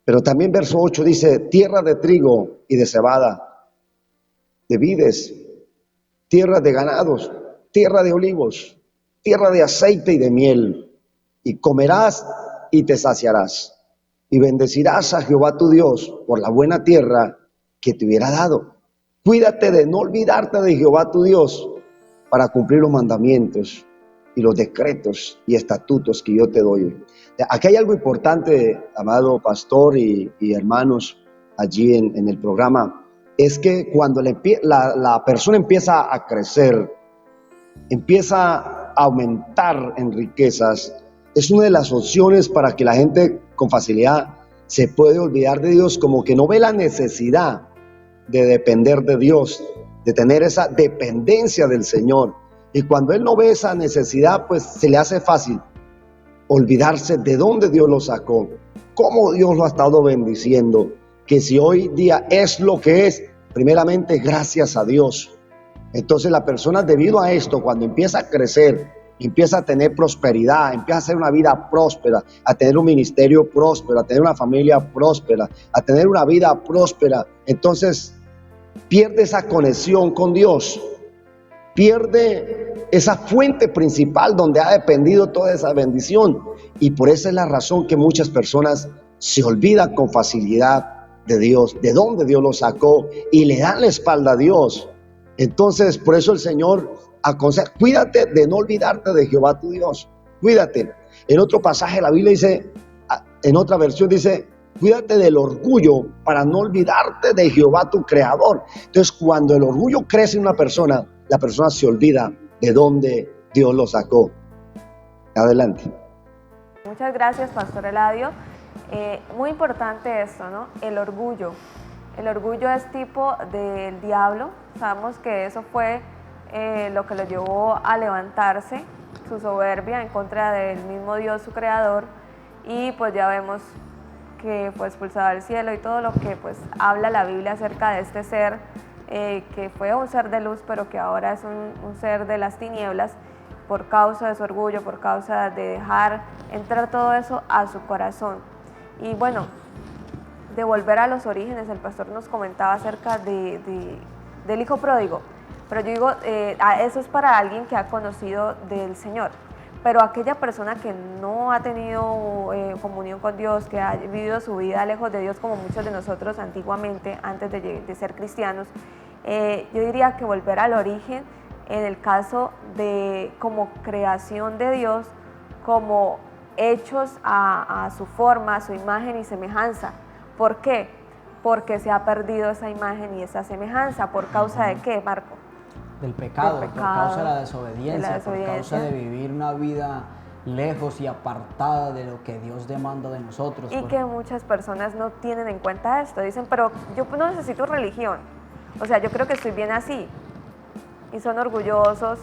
Pero también verso 8 dice, tierra de trigo y de cebada, de vides, tierra de ganados, tierra de olivos, tierra de aceite y de miel, y comerás y te saciarás, y bendecirás a Jehová tu Dios por la buena tierra que te hubiera dado. Cuídate de no olvidarte de Jehová tu Dios para cumplir los mandamientos y los decretos y estatutos que yo te doy. Aquí hay algo importante, amado pastor y hermanos allí en el programa, es que cuando la persona empieza a crecer, empieza a aumentar en riquezas, es una de las opciones para que la gente con facilidad se puede olvidar de Dios, como que no ve la necesidad de depender de Dios, de tener esa dependencia del Señor. Y cuando él no ve esa necesidad, pues se le hace fácil olvidarse de dónde Dios lo sacó, cómo Dios lo ha estado bendiciendo, que si hoy día es lo que es, primeramente gracias a Dios. Entonces la persona, debido a esto, cuando empieza a crecer, empieza a tener prosperidad, empieza a hacer una vida próspera, a tener un ministerio próspero, a tener una familia próspera, a tener una vida próspera, entonces pierde esa conexión con Dios, pierde esa fuente principal donde ha dependido toda esa bendición, y por esa es la razón que muchas personas se olvidan con facilidad de Dios, de dónde Dios los sacó, y le dan la espalda a Dios. Entonces, por eso el Señor aconseja, cuídate de no olvidarte de Jehová tu Dios, cuídate. En otro pasaje de la Biblia dice, en otra versión dice, cuídate del orgullo para no olvidarte de Jehová tu Creador. Entonces, cuando el orgullo crece en una persona, la persona se olvida de dónde Dios lo sacó. Adelante. Muchas gracias, Pastor Eladio. Muy importante esto, ¿no? El orgullo. El orgullo es tipo del diablo. Sabemos que eso fue lo que lo llevó a levantarse, su soberbia en contra del mismo Dios, su creador, y pues ya vemos que fue expulsado del cielo y todo lo que pues habla la Biblia acerca de este ser, que fue un ser de luz, pero que ahora es un ser de las tinieblas por causa de su orgullo, por causa de dejar entrar todo eso a su corazón. Y bueno, de volver a los orígenes, el pastor nos comentaba acerca del hijo pródigo, pero yo digo, eso es para alguien que ha conocido del Señor, pero aquella persona que no ha tenido comunión con Dios, que ha vivido su vida lejos de Dios, como muchos de nosotros antiguamente, antes de ser cristianos, yo diría que volver al origen, en el caso de como creación de Dios, como hechos a su forma, a su imagen y semejanza. ¿Por qué? Porque se ha perdido esa imagen y esa semejanza. ¿Por causa de qué, Marco? Del pecado, por causa de la desobediencia, por causa de vivir una vida lejos y apartada de lo que Dios demanda de nosotros. Y que muchas personas no tienen en cuenta esto. Dicen, pero yo no necesito religión. O sea, yo creo que estoy bien así. Y son orgullosos,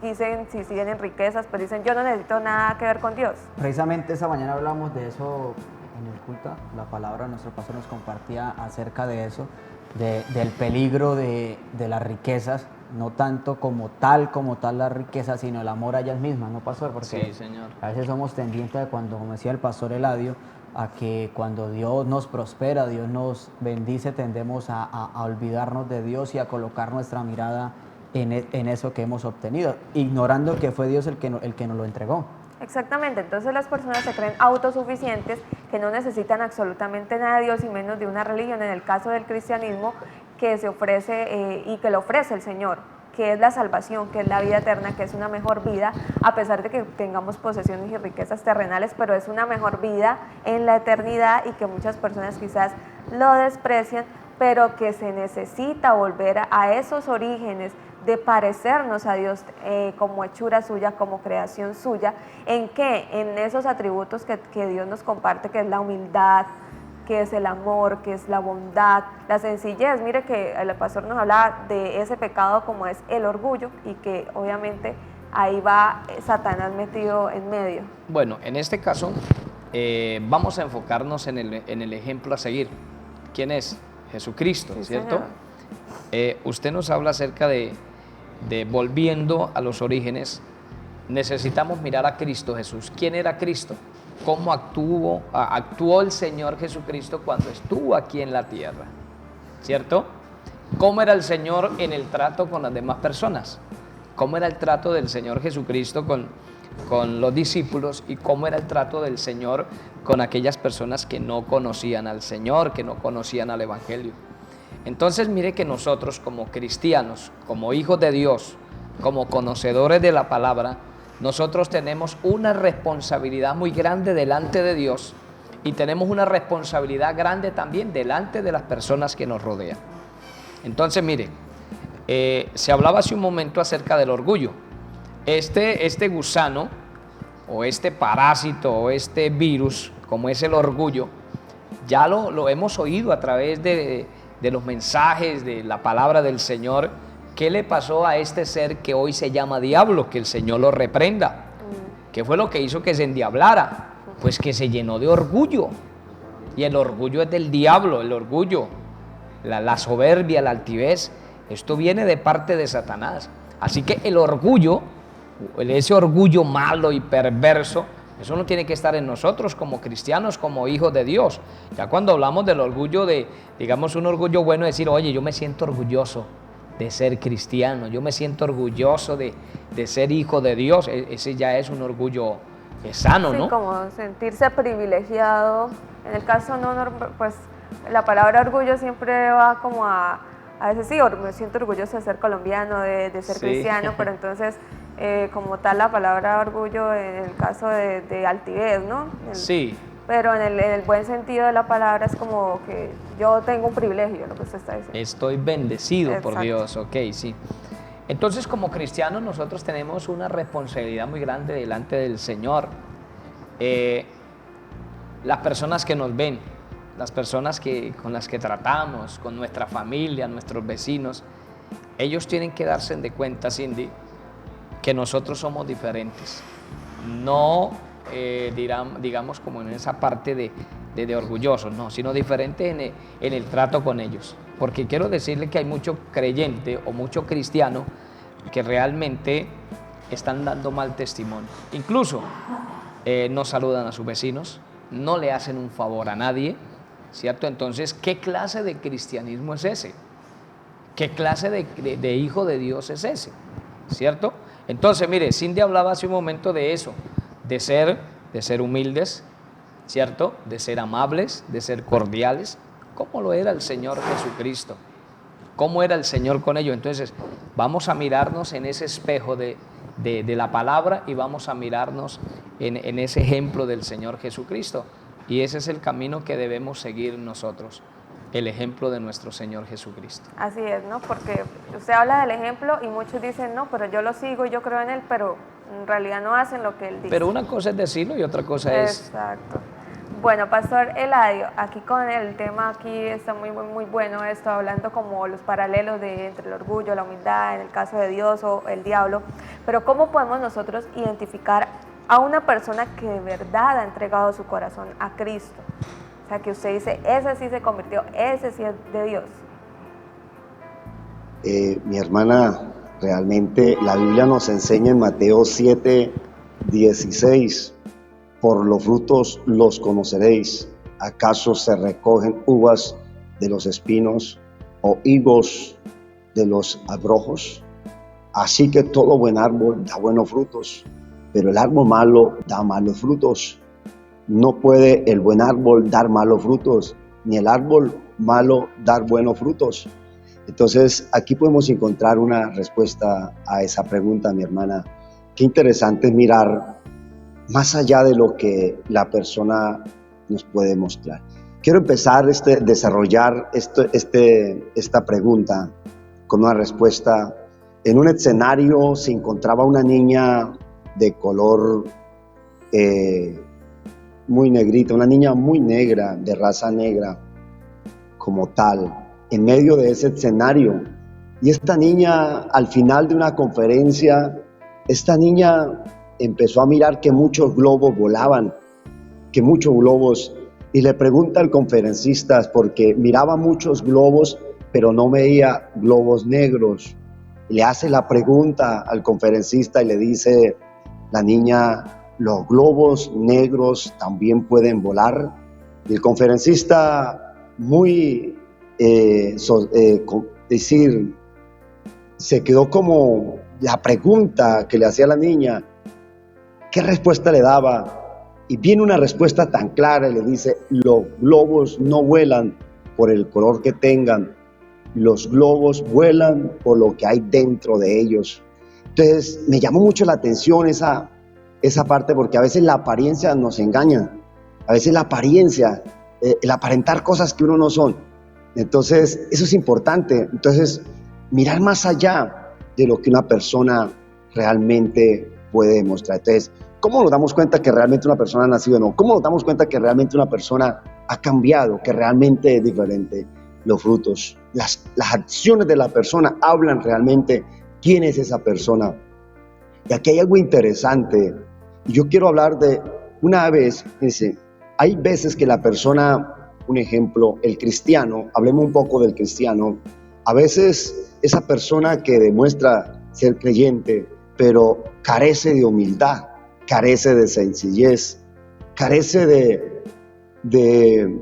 dicen, si tienen riquezas, pues dicen, yo no necesito nada que ver con Dios. Precisamente esa mañana hablamos de eso en el culto. La palabra, nuestro pastor nos compartía acerca de eso, del peligro de las riquezas, no tanto como tal la riqueza, sino el amor a ellas mismas, ¿no, pastor? Porque sí, señor. A veces somos tendientes a, cuando, como decía el pastor Eladio, a que cuando Dios nos prospera, Dios nos bendice, tendemos a olvidarnos de Dios y a colocar nuestra mirada en eso que hemos obtenido, ignorando que fue Dios el que nos lo entregó. Exactamente, entonces las personas se creen autosuficientes, que no necesitan absolutamente nada de Dios y menos de una religión, en el caso del cristianismo, que se ofrece y que lo ofrece el Señor, que es la salvación, que es la vida eterna, que es una mejor vida, a pesar de que tengamos posesiones y riquezas terrenales, pero es una mejor vida en la eternidad, y que muchas personas quizás lo desprecian, pero que se necesita volver a esos orígenes de parecernos a Dios como hechura suya, como creación suya. ¿En qué? En esos atributos que Dios nos comparte, que es la humildad, que es el amor, que es la bondad, la sencillez. Mire que el pastor nos hablaba de ese pecado como es el orgullo, y que obviamente ahí va Satanás metido en medio. Bueno, en este caso vamos a enfocarnos en el ejemplo a seguir. ¿Quién es? Jesucristo, Sí, ¿cierto? Usted nos habla acerca de volviendo a los orígenes. Necesitamos mirar a Cristo Jesús. ¿Quién era Cristo? ¿Cómo actuó el Señor Jesucristo cuando estuvo aquí en la tierra? ¿Cierto? ¿Cómo era el Señor en el trato con las demás personas? ¿Cómo era el trato del Señor Jesucristo con los discípulos? ¿Y cómo era el trato del Señor con aquellas personas que no conocían al Señor, que no conocían al Evangelio? Entonces mire que nosotros como cristianos, como hijos de Dios, como conocedores de la palabra, nosotros tenemos una responsabilidad muy grande delante de Dios, y tenemos una responsabilidad grande también delante de las personas que nos rodean. Entonces mire, se hablaba hace un momento acerca del orgullo. Este gusano, o este parásito, o este virus, como es el orgullo, ya lo hemos oído a través de los mensajes, de la palabra del Señor. ¿Qué le pasó a este ser que hoy se llama diablo? Que el Señor lo reprenda. ¿Qué fue lo que hizo que se endiablara? Pues que se llenó de orgullo. Y el orgullo es del diablo, el orgullo, la soberbia, la altivez. Esto viene de parte de Satanás. Así que el orgullo, ese orgullo malo y perverso, Eso no tiene que estar en nosotros como cristianos, como hijos de Dios. Ya cuando hablamos del orgullo digamos un orgullo bueno, decir, oye, yo me siento orgulloso de ser cristiano, yo me siento orgulloso de ser hijo de Dios, ese ya es un orgullo sano, ¿no? Sí, como sentirse privilegiado. En el caso pues la palabra orgullo siempre va como a veces sí, me siento orgulloso de ser colombiano, de ser cristiano, pero entonces como tal la palabra orgullo en el caso de altivez, ¿no? Sí. Pero en el buen sentido de la palabra es como que yo tengo un privilegio, lo que usted está diciendo. Estoy bendecido. Exacto. Por Dios, ok, sí. Entonces, como cristianos, nosotros tenemos una responsabilidad muy grande delante del Señor. Las personas que nos ven, las personas con las que tratamos, con nuestra familia, nuestros vecinos, ellos tienen que darse de cuenta, Cindy, que nosotros somos diferentes. No, digamos, como en esa parte de orgullosos, no, sino diferentes en el trato con ellos. Porque quiero decirle que hay mucho creyente o mucho cristiano que realmente están dando mal testimonio. Incluso no saludan a sus vecinos, no le hacen un favor a nadie, ¿cierto? Entonces, ¿qué clase de cristianismo es ese? ¿Qué clase de hijo de Dios es ese? ¿Cierto? Entonces, mire, Cindy hablaba hace un momento de eso, de ser humildes, ¿cierto? De ser amables, de ser cordiales, como lo era el Señor Jesucristo. ¿Cómo era el Señor con ellos? Entonces, vamos a mirarnos en ese espejo de la palabra y vamos a mirarnos en ese ejemplo del Señor Jesucristo. Y ese es el camino que debemos seguir nosotros, el ejemplo de nuestro Señor Jesucristo. Así es, ¿no? Porque usted habla del ejemplo y muchos dicen, no, pero yo lo sigo y yo creo en Él, pero en realidad no hacen lo que Él dice. Pero una cosa es decirlo y otra cosa es... Exacto. Bueno, Pastor Eladio, aquí con el tema, aquí está muy bueno esto, hablando como los paralelos entre el orgullo, la humildad, en el caso de Dios o el diablo, pero ¿cómo podemos nosotros identificar a una persona que de verdad ha entregado su corazón a Cristo? O sea, que usted dice, ese sí se convirtió, ese sí es de Dios. Mi hermana, realmente la Biblia nos enseña en Mateo 7:16, por los frutos los conoceréis. ¿Acaso se recogen uvas de los espinos o higos de los abrojos? Así que todo buen árbol da buenos frutos, pero el árbol malo da malos frutos. No puede el buen árbol dar malos frutos, ni el árbol malo dar buenos frutos. Entonces, aquí podemos encontrar una respuesta a esa pregunta, mi hermana. Qué interesante es mirar más allá de lo que la persona nos puede mostrar. Quiero empezar desarrollar esta pregunta con una respuesta. En un escenario se encontraba una niña de color muy negrita, una niña muy negra, de raza negra como tal, en medio de ese escenario. Y esta niña, al final de una conferencia, esta niña empezó a mirar que muchos globos volaban, y le pregunta al conferencista, porque miraba muchos globos, pero no veía globos negros. Le hace la pregunta al conferencista y le dice la niña, ¿los globos negros también pueden volar? Y el conferencista, se quedó como la pregunta que le hacía la niña, ¿qué respuesta le daba? Y viene una respuesta tan clara y le dice, los globos no vuelan por el color que tengan, los globos vuelan por lo que hay dentro de ellos. Entonces me llamó mucho la atención esa parte, porque a veces la apariencia nos engaña, a veces la apariencia, el aparentar cosas que uno no son. Entonces eso es importante, entonces mirar más allá de lo que una persona realmente puede demostrar. Entonces, ¿cómo nos damos cuenta que realmente una persona ha nacido o no? ¿Cómo nos damos cuenta que realmente una persona ha cambiado, que realmente es diferente? Los frutos, las acciones de la persona hablan realmente quién es esa persona. Y aquí hay algo interesante. Yo quiero hablar de una vez, dice, hay veces que la persona, un ejemplo, el cristiano, hablemos un poco del cristiano, a veces esa persona que demuestra ser creyente, pero carece de humildad. carece de sencillez, carece de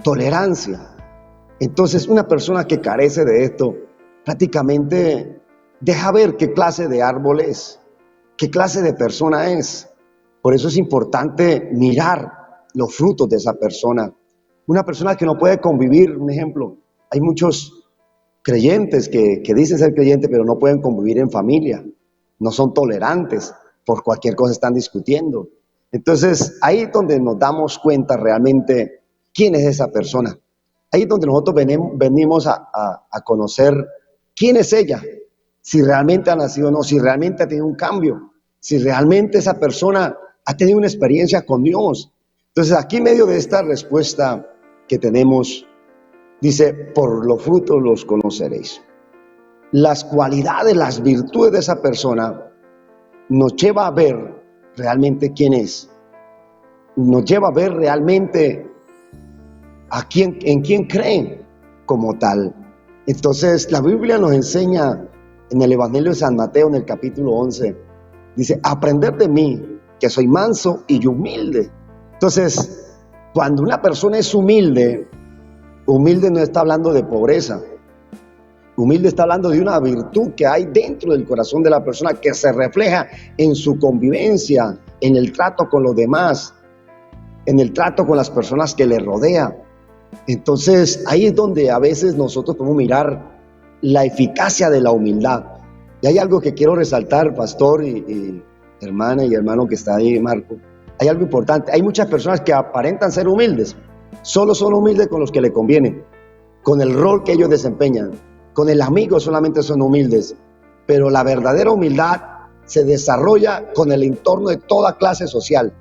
tolerancia. Entonces, una persona que carece de esto, prácticamente deja ver qué clase de árbol es, qué clase de persona es. Por eso es importante mirar los frutos de esa persona. Una persona que no puede convivir, un ejemplo, hay muchos creyentes que dicen ser creyentes, pero no pueden convivir en familia, no son tolerantes, por cualquier cosa están discutiendo. Entonces, ahí es donde nos damos cuenta realmente quién es esa persona. Ahí es donde nosotros venimos a conocer quién es ella, si realmente ha nacido o no, si realmente ha tenido un cambio, si realmente esa persona ha tenido una experiencia con Dios. Entonces, aquí en medio de esta respuesta que tenemos, dice, por los frutos los conoceréis. Las cualidades, las virtudes de esa persona nos lleva a ver realmente quién es. Nos lleva a ver realmente en quién creen como tal. Entonces, la Biblia nos enseña en el Evangelio de San Mateo, en el capítulo 11, dice, aprender de mí, que soy manso y humilde. Entonces, cuando una persona es humilde no está hablando de pobreza. Humilde está hablando de una virtud que hay dentro del corazón de la persona, que se refleja en su convivencia, en el trato con los demás, en el trato con las personas que le rodean. Entonces, ahí es donde a veces nosotros podemos mirar la eficacia de la humildad. Y hay algo que quiero resaltar, pastor y hermana y hermano que está ahí, Marco. Hay algo importante. Hay muchas personas que aparentan ser humildes. Solo son humildes con los que le conviene, con el rol que ellos desempeñan. Con el amigo solamente son humildes. Pero la verdadera humildad se desarrolla con el entorno de toda clase social.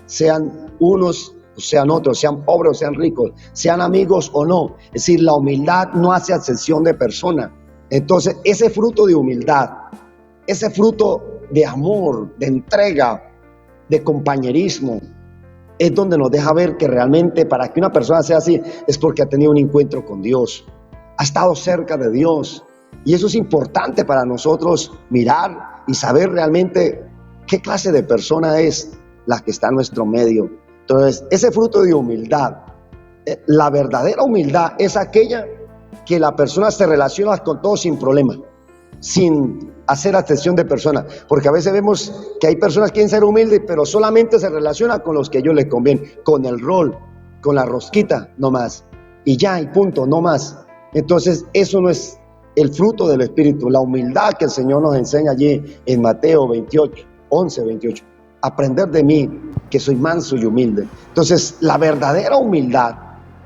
Sean unos o sean otros, sean pobres o sean ricos, sean amigos o no. Es decir, la humildad no hace acepción de persona. Entonces, ese fruto de humildad, ese fruto de amor, de entrega, de compañerismo, es donde nos deja ver que realmente para que una persona sea así es porque ha tenido un encuentro con Dios, ha estado cerca de Dios. Y eso es importante para nosotros mirar y saber realmente qué clase de persona es la que está en nuestro medio. Entonces, ese fruto de humildad, la verdadera humildad es aquella que la persona se relaciona con todo sin problema, sin hacer acepción de personas, porque a veces vemos que hay personas que quieren ser humildes, pero solamente se relacionan con los que a ellos les conviene, con el rol, con la rosquita, no más, y ya, y punto, no más. Entonces, eso no es el fruto del Espíritu, la humildad que el Señor nos enseña allí en Mateo 11:28. Aprender de mí, que soy manso y humilde. Entonces, la verdadera humildad,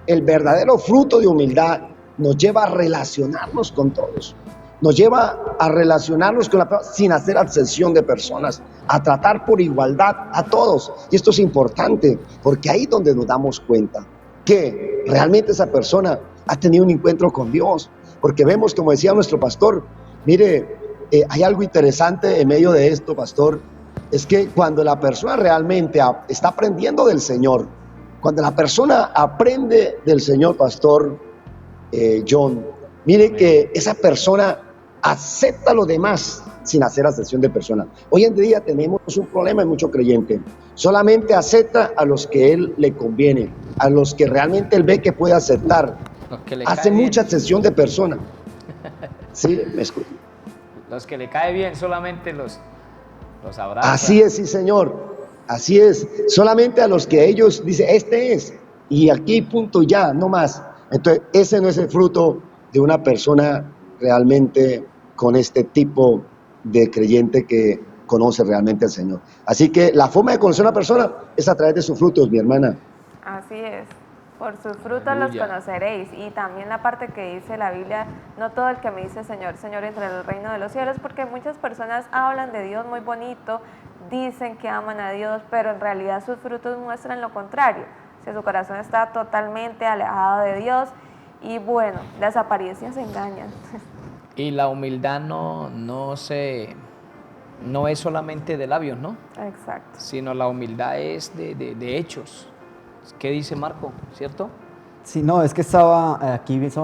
el verdadero fruto de humildad nos lleva a relacionarnos con todos. Nos lleva a relacionarnos con la persona sin hacer acepción de personas, a tratar por igualdad a todos. Y esto es importante, porque ahí es donde nos damos cuenta que realmente esa persona ha tenido un encuentro con Dios. Porque vemos, como decía nuestro pastor, mire, hay algo interesante en medio de esto, pastor, es que cuando la persona realmente está aprendiendo del Señor, cuando la persona aprende del Señor, pastor John, mire que esa persona acepta a los demás sin hacer acepción de personas. Hoy en día tenemos un problema en muchos creyentes. Solamente acepta a los que él le conviene, a los que realmente él ve que puede aceptar. Hace mucha acepción de personas. Sí, me escucho. Los que le cae bien solamente los abraza. Así es, sí, señor. Así es. Solamente a los que ellos dicen, este es. Y aquí, punto, ya, no más. Entonces, ese no es el fruto de una persona realmente con este tipo de creyente que conoce realmente al Señor. Así que la forma de conocer a una persona es a través de sus frutos, mi hermana. Así es. Por sus frutos Aleluya. los conoceréis. Y también la parte que dice la Biblia, no todo el que me dice Señor, Señor entra en el reino de los cielos, porque muchas personas hablan de Dios muy bonito, dicen que aman a Dios, pero en realidad sus frutos muestran lo contrario. Si su corazón está totalmente alejado de Dios, y bueno, las apariencias engañan. Y la humildad no es solamente de labios, ¿no? Exacto. Sino la humildad es de hechos. ¿Qué dice Marco? ¿Cierto? Sí, no, es que estaba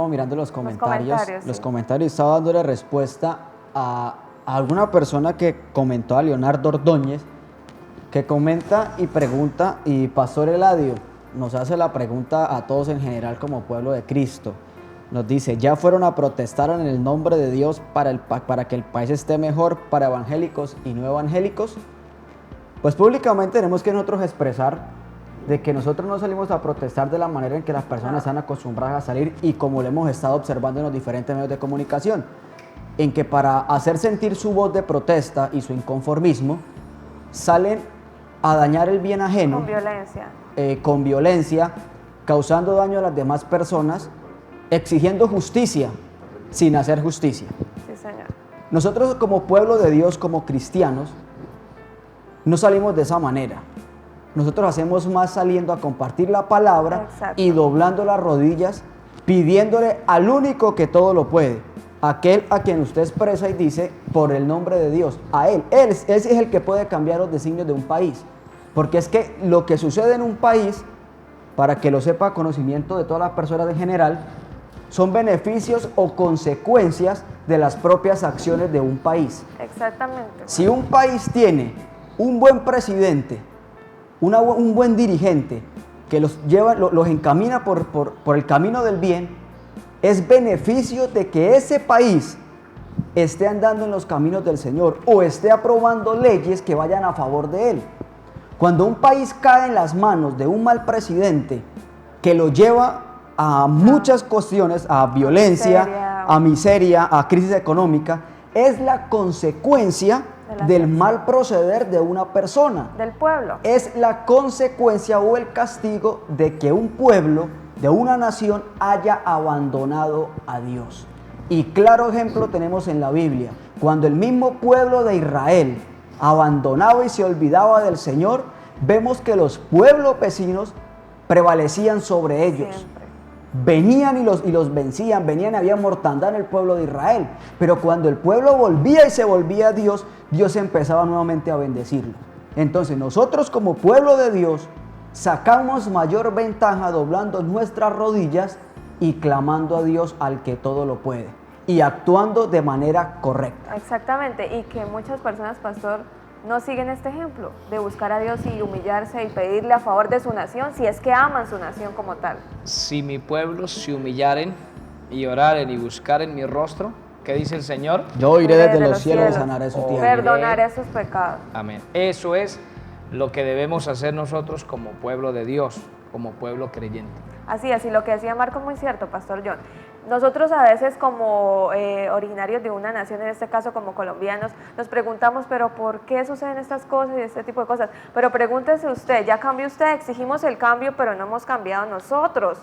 mirando los comentarios. Los sí. comentarios, estaba dándole respuesta a alguna persona que comentó a Leonardo Ordóñez que comenta y pregunta, y Pastor Eladio nos hace la pregunta a todos en general como pueblo de Cristo. Nos dice, ¿ya fueron a protestar en el nombre de Dios para que el país esté mejor para evangélicos y no evangélicos? Pues públicamente tenemos que nosotros expresar de que nosotros no salimos a protestar de la manera en que las personas están acostumbradas a salir y como lo hemos estado observando en los diferentes medios de comunicación, en que para hacer sentir su voz de protesta y su inconformismo, salen a dañar el bien ajeno con violencia, causando daño a las demás personas, exigiendo justicia sin hacer justicia. Sí, señor. Nosotros como pueblo de Dios, como cristianos, no salimos de esa manera. Nosotros hacemos más saliendo a compartir la palabra. Exacto. Y doblando las rodillas, pidiéndole al único que todo lo puede, aquel a quien usted expresa y dice por el nombre de Dios, a Él es el que puede cambiar los designios de un país. Porque es que lo que sucede en un país, para que lo sepa a conocimiento de todas las personas en general, son beneficios o consecuencias de las propias acciones de un país. Exactamente. Si un país tiene un buen presidente, un buen dirigente que los encamina por el camino del bien, es beneficio de que ese país esté andando en los caminos del Señor o esté aprobando leyes que vayan a favor de Él. Cuando un país cae en las manos de un mal presidente que lo lleva a muchas cuestiones, a violencia, a miseria, a crisis económica, es la consecuencia del mal proceder de una persona. Del pueblo. Es la consecuencia o el castigo de que un pueblo, de una nación, haya abandonado a Dios. Y claro ejemplo tenemos en la Biblia, cuando el mismo pueblo de Israel abandonaba y se olvidaba del Señor, vemos que los pueblos vecinos prevalecían sobre ellos. Siempre. Venían y los vencían, venían y había mortandad en el pueblo de Israel. Pero cuando el pueblo volvía y se volvía a Dios, Dios empezaba nuevamente a bendecirlo. Entonces nosotros como pueblo de Dios sacamos mayor ventaja doblando nuestras rodillas y clamando a Dios al que todo lo puede y actuando de manera correcta. Exactamente, y que muchas personas, pastor, no siguen este ejemplo de buscar a Dios y humillarse y pedirle a favor de su nación, si es que aman su nación como tal. Si mi pueblo se humillaren y oraren y buscaren mi rostro, ¿qué dice el Señor? Yo oiré desde los cielos y sanaré su tierra. Perdonaré sus pecados. Amén. Eso es lo que debemos hacer nosotros como pueblo de Dios, como pueblo creyente. Así es, y lo que decía Marco es muy cierto, Pastor John. Nosotros a veces como originarios de una nación, en este caso como colombianos, nos preguntamos, pero ¿por qué suceden estas cosas y este tipo de cosas? Pero pregúntese usted, ya cambió usted, exigimos el cambio, pero no hemos cambiado nosotros.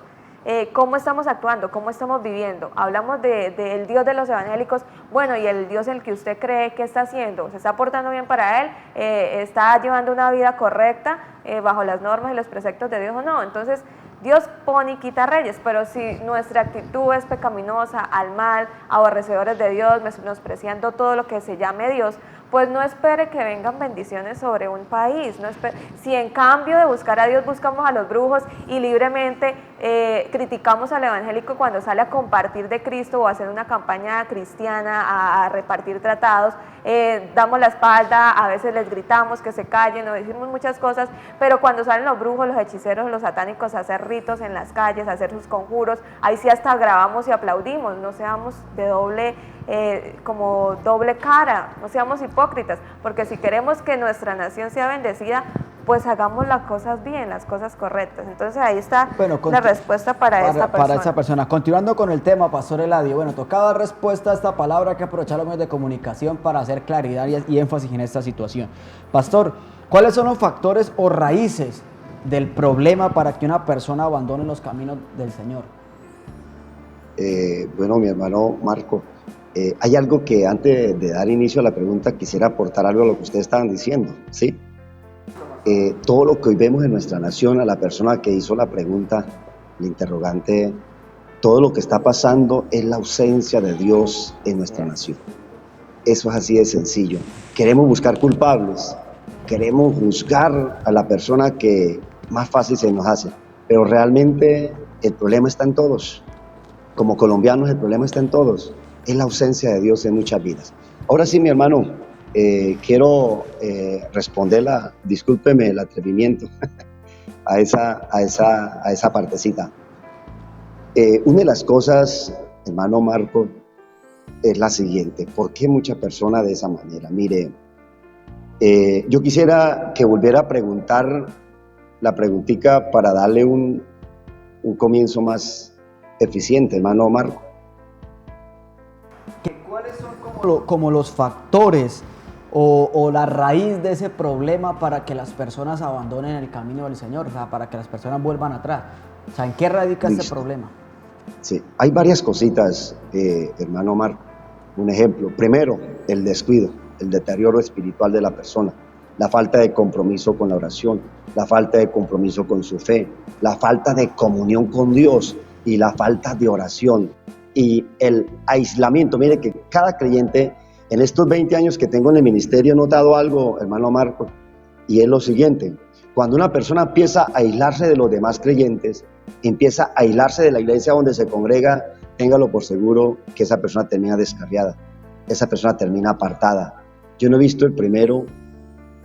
¿Cómo estamos actuando? ¿Cómo estamos viviendo? Hablamos del Dios de los evangélicos. Bueno, ¿y el Dios en el que usted cree qué está haciendo? ¿Se está portando bien para Él? ¿Está llevando una vida correcta bajo las normas y los preceptos de Dios o no? Entonces, Dios pone y quita reyes, pero si nuestra actitud es pecaminosa, al mal, aborrecedores de Dios, menospreciando todo lo que se llame Dios, pues no espere que vengan bendiciones sobre un país. No si en cambio de buscar a Dios buscamos a los brujos y libremente criticamos al evangélico cuando sale a compartir de Cristo o a hacer una campaña cristiana, a repartir tratados, damos la espalda, a veces les gritamos que se callen o decimos muchas cosas, pero cuando salen los brujos, los hechiceros, los satánicos a hacer ritos en las calles, a hacer sus conjuros, ahí sí hasta grabamos y aplaudimos. No seamos de como doble cara, no seamos hipócritas, porque si queremos que nuestra nación sea bendecida, pues hagamos las cosas bien, las cosas correctas. Entonces ahí está la respuesta para esta persona. Para esa persona. Continuando con el tema, Pastor Eladio, bueno, tocaba dar respuesta a esta palabra, hay que aprovechar los medios de comunicación para hacer claridad y énfasis en esta situación. Pastor, ¿cuáles son los factores o raíces del problema para que una persona abandone los caminos del Señor? Bueno, mi hermano Marco, hay algo que antes de dar inicio a la pregunta quisiera aportar algo a lo que ustedes estaban diciendo, ¿sí? Todo lo que hoy vemos en nuestra nación, a la persona que hizo la pregunta, el interrogante, todo lo que está pasando es la ausencia de Dios en nuestra nación. Eso es así de sencillo. Queremos buscar culpables, queremos juzgar a la persona que más fácil se nos hace, pero realmente el problema está en todos. Como colombianos el problema está en todos, es la ausencia de Dios en muchas vidas. Ahora sí, mi hermano, quiero responderla, discúlpeme el atrevimiento, a esa partecita. Una de las cosas, hermano Marco, es la siguiente. ¿Por qué mucha persona de esa manera? Mire, yo quisiera que volviera a preguntar la preguntita para darle un comienzo más eficiente, hermano Marco. ¿Cuáles son como los factores o la raíz de ese problema para que las personas abandonen el camino del Señor? O sea, para que las personas vuelvan atrás. O sea, ¿en qué radica ese problema? Sí, hay varias cositas, hermano Marco. Un ejemplo, primero, el descuido, el deterioro espiritual de la persona, la falta de compromiso con la oración, la falta de compromiso con su fe, la falta de comunión con Dios y la falta de oración y el aislamiento. Mire que cada creyente, en estos 20 años que tengo en el ministerio, he notado algo, hermano Marco, y es lo siguiente: cuando una persona empieza a aislarse de los demás creyentes, empieza a aislarse de la iglesia donde se congrega, téngalo por seguro que esa persona termina descarriada, esa persona termina apartada. Yo no he visto el primero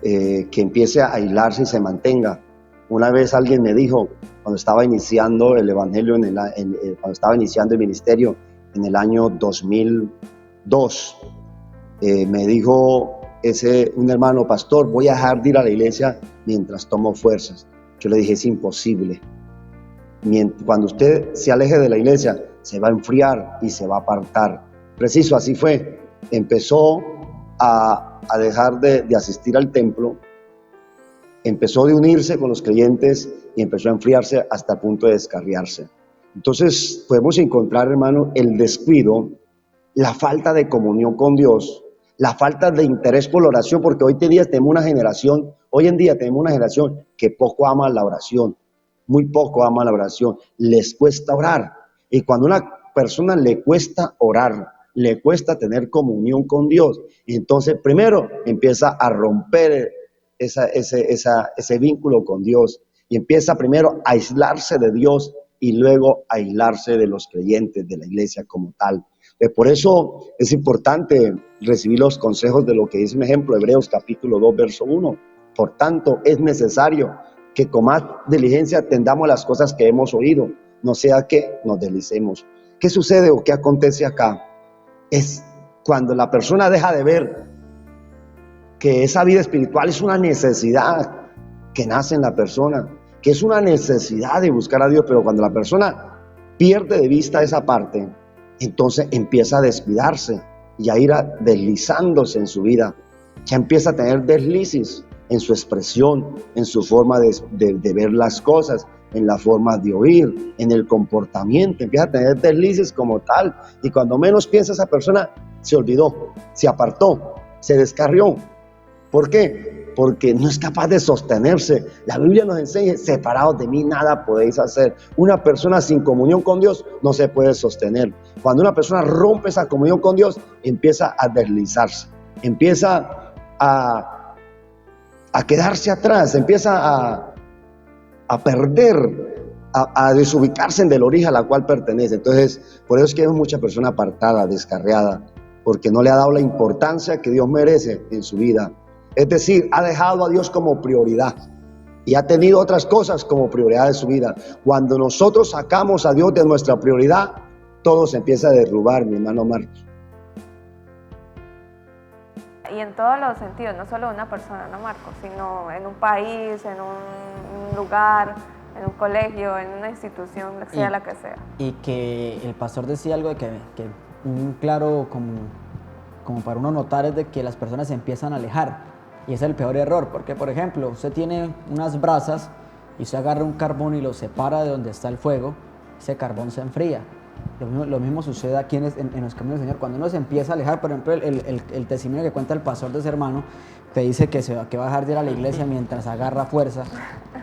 que empiece a aislarse y se mantenga. Una vez alguien me dijo, cuando estaba iniciando el evangelio, cuando estaba iniciando el ministerio en el año 2002, me dijo un hermano: pastor, voy a dejar de ir a la iglesia mientras tomo fuerzas. Yo le dije: es imposible. Cuando usted se aleje de la iglesia, se va a enfriar y se va a apartar. Preciso, así fue. Empezó a dejar de asistir al templo, empezó de unirse con los creyentes y empezó a enfriarse hasta el punto de descarriarse. Entonces podemos encontrar, hermano, el descuido, la falta de comunión con Dios, la falta de interés por la oración, porque hoy en día tenemos una generación que poco ama la oración, muy poco ama la oración, les cuesta orar. Y cuando a una persona le cuesta orar, le cuesta tener comunión con Dios, y entonces primero empieza a romper ese vínculo con Dios y empieza primero a aislarse de Dios y luego a aislarse de los creyentes, de la iglesia como tal. Por eso es importante recibir los consejos de lo que dice un ejemplo, Hebreos capítulo 2, verso 1. Por tanto, es necesario que con más diligencia atendamos las cosas que hemos oído, no sea que nos deslicemos. ¿Qué sucede o qué acontece acá? Es cuando la persona deja de ver que esa vida espiritual es una necesidad que nace en la persona, que es una necesidad de buscar a Dios, pero cuando la persona pierde de vista esa parte, entonces empieza a descuidarse y a ir deslizándose en su vida. Ya empieza a tener deslices en su expresión, en su forma de ver las cosas, en la forma de oír, en el comportamiento. Empieza a tener deslices como tal, y cuando menos piensa esa persona, se olvidó, se apartó, se descarrió. ¿Por qué? Porque no es capaz de sostenerse. La Biblia nos enseña: separados de mí nada podéis hacer. Una persona sin comunión con Dios no se puede sostener. Cuando una persona rompe esa comunión con Dios, empieza a deslizarse, empieza a quedarse atrás, empieza a perder, a desubicarse del origen a la cual pertenece. Entonces, por eso es que hay mucha persona apartada, descarriada, porque no le ha dado la importancia que Dios merece en su vida. Es decir, ha dejado a Dios como prioridad y ha tenido otras cosas como prioridad de su vida. Cuando nosotros sacamos a Dios de nuestra prioridad, todo se empieza a derrumbar, mi hermano Marcos. Y en todos los sentidos, no solo una persona, ¿no, Marcos? Sino en un país, en un lugar, en un colegio, en una institución, sea la que sea. Y que el pastor decía algo de que un claro como para uno notar es de que las personas se empiezan a alejar. Y ese es el peor error, porque por ejemplo, usted tiene unas brasas y usted agarra un carbón y lo separa de donde está el fuego, ese carbón se enfría. Lo mismo sucede aquí en los caminos del Señor. Cuando uno se empieza a alejar, por ejemplo, el testimonio que cuenta el pastor de ese hermano, que dice que va a dejar de ir a la iglesia mientras agarra fuerza,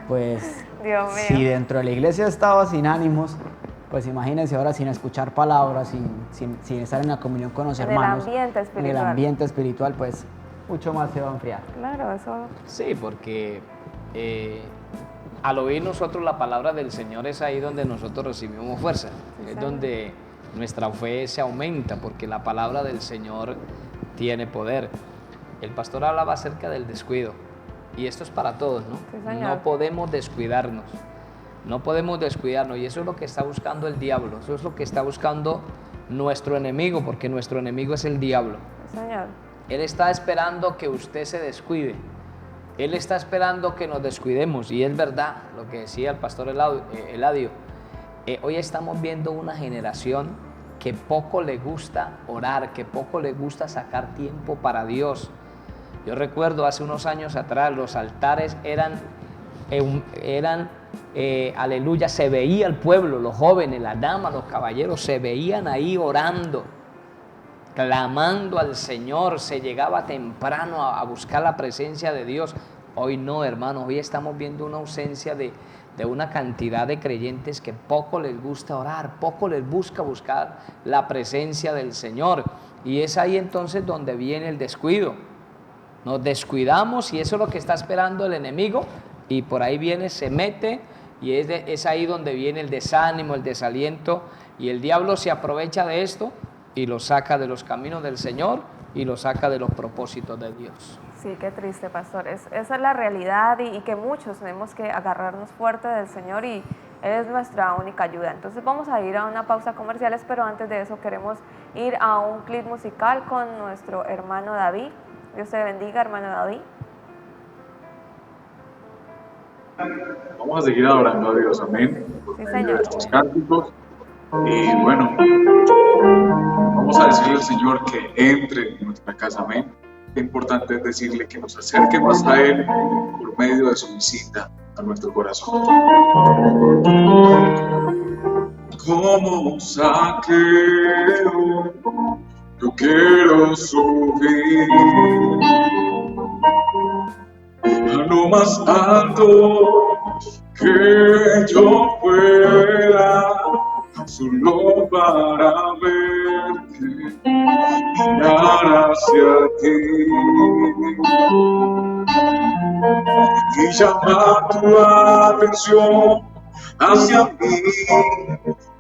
pues Dios mío. Si dentro de la iglesia estaba sin ánimos, pues imagínense ahora sin escuchar palabras, sin estar en la comunión con los hermanos, en el ambiente espiritual, pues mucho más se va a enfriar. Claro, eso. Sí, porque al oír nosotros la palabra del Señor es ahí donde nosotros recibimos fuerza, es donde nuestra fe se aumenta, porque la palabra del Señor tiene poder. El pastor hablaba acerca del descuido, y esto es para todos, ¿no? Sí, señor. No podemos descuidarnos, no podemos descuidarnos, y eso es lo que está buscando el diablo, eso es lo que está buscando nuestro enemigo, porque nuestro enemigo es el diablo. Sí, señor. Él está esperando que usted se descuide, él está esperando que nos descuidemos, y es verdad lo que decía el pastor Eladio. Hoy estamos viendo una generación que poco le gusta orar, que poco le gusta sacar tiempo para Dios. Yo recuerdo hace unos años atrás los altares eran aleluya, se veía el pueblo, los jóvenes, las damas, los caballeros, se veían ahí orando, clamando al Señor, se llegaba temprano a buscar la presencia de Dios. Hoy no, hermanos, hoy estamos viendo una ausencia de una cantidad de creyentes que poco les gusta orar, poco les buscar la presencia del Señor. Y es ahí entonces donde viene el descuido. Nos descuidamos y eso es lo que está esperando el enemigo, y por ahí viene, se mete, y es ahí donde viene el desánimo, el desaliento, y el diablo se aprovecha de esto y lo saca de los caminos del Señor y lo saca de los propósitos de Dios. Sí, qué triste, pastor. Esa es la realidad, y que muchos tenemos que agarrarnos fuerte del Señor, y Él es nuestra única ayuda. Entonces vamos a ir a una pausa comerciales, pero antes de eso queremos ir a un clip musical con nuestro hermano David. Dios te bendiga, hermano David. Vamos a seguir adorando a Dios, amén. Sí, Señor. Los cánticos. Y bueno, vamos a decirle al Señor que entre en nuestra casa, amén. Qué importante es decirle que nos acerque más a Él por medio de su visita a nuestro corazón. Como saqueo, yo quiero subir a lo más alto que yo pueda, solo para verte y mirar hacia ti y llamar tu atención hacia mí.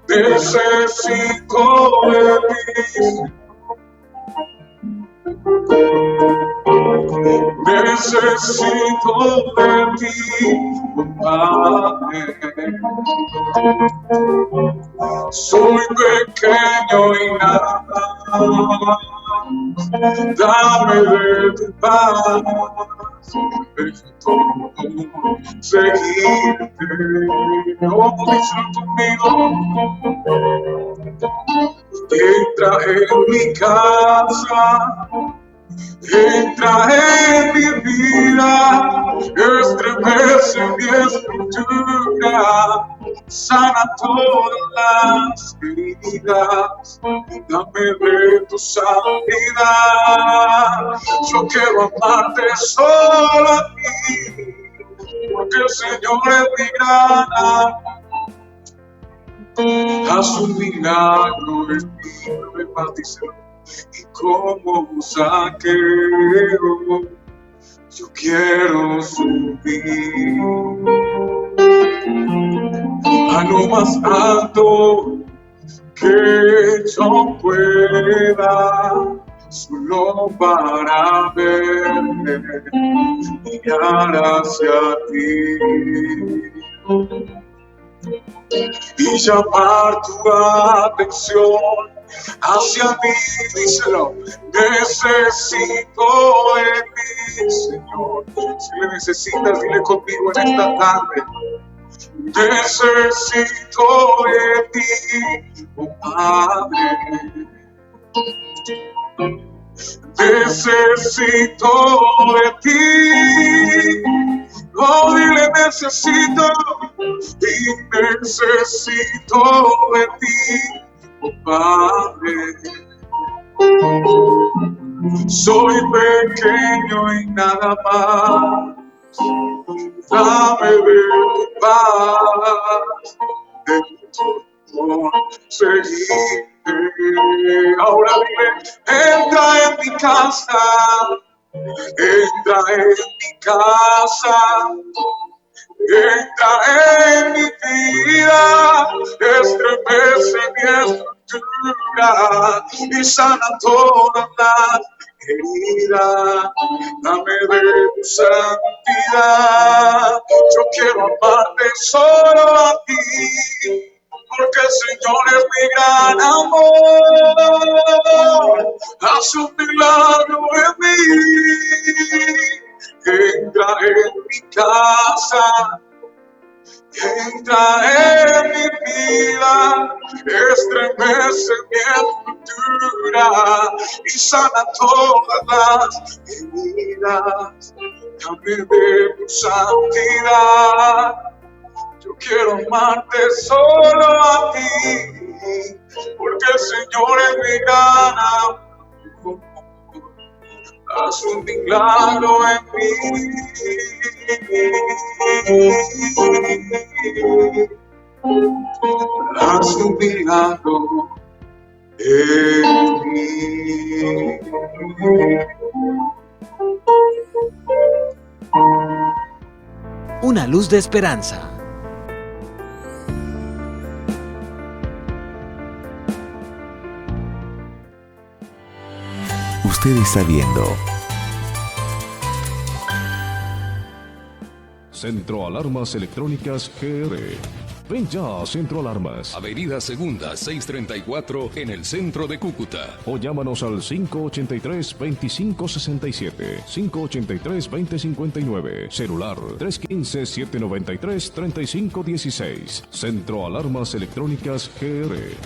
Necesito de ti, necesito de ti, Padre. Soy pequeño y nada más, dame de tu paz, necesito seguirte. Oh, díselo conmigo. Entra en mi casa, entra en mi vida, estremece mi estructura, sana todas las heridas, dame de tu santidad. Yo quiero amarte solo a ti, porque el Señor es mi gran amor. Haz un milagro en mí, no me mates. Y como saqueo, yo quiero subir a lo más alto que yo pueda, solo para verte y mirar hacia ti y llamar tu atención hacia mí. Díselo, necesito de ti, Señor. Si le necesitas, dile conmigo en esta tarde. Necesito de ti, oh Padre. Necesito de ti. Oh, dile necesito, y necesito de ti, oh Padre. Soy pequeño y nada más, dame de tu paz, de tu amor, seguirte. Ahora dile, entra en mi casa, entra en mi casa, entra en mi vida, estremece mi estructura y sana todas las querida, dame de tu santidad. Yo quiero amarte solo a ti, porque el Señor es mi gran amor. Haz un milagro en mí, entra en mi casa, entra en mi vida, estremece mi estructura y sana todas las heridas. Dame de tu santidad. Yo quiero amarte solo a ti, porque el Señor es mi gran amor. Haz un milagro en mí. Haz un milagro en mí. Una luz de esperanza. Usted está viendo Centro Alarmas Electrónicas GR. Ven ya a Centro Alarmas. Avenida Segunda, 634, en el centro de Cúcuta. O llámanos al 583-2567, 583-2059, celular 315-793-3516. Centro Alarmas Electrónicas GR.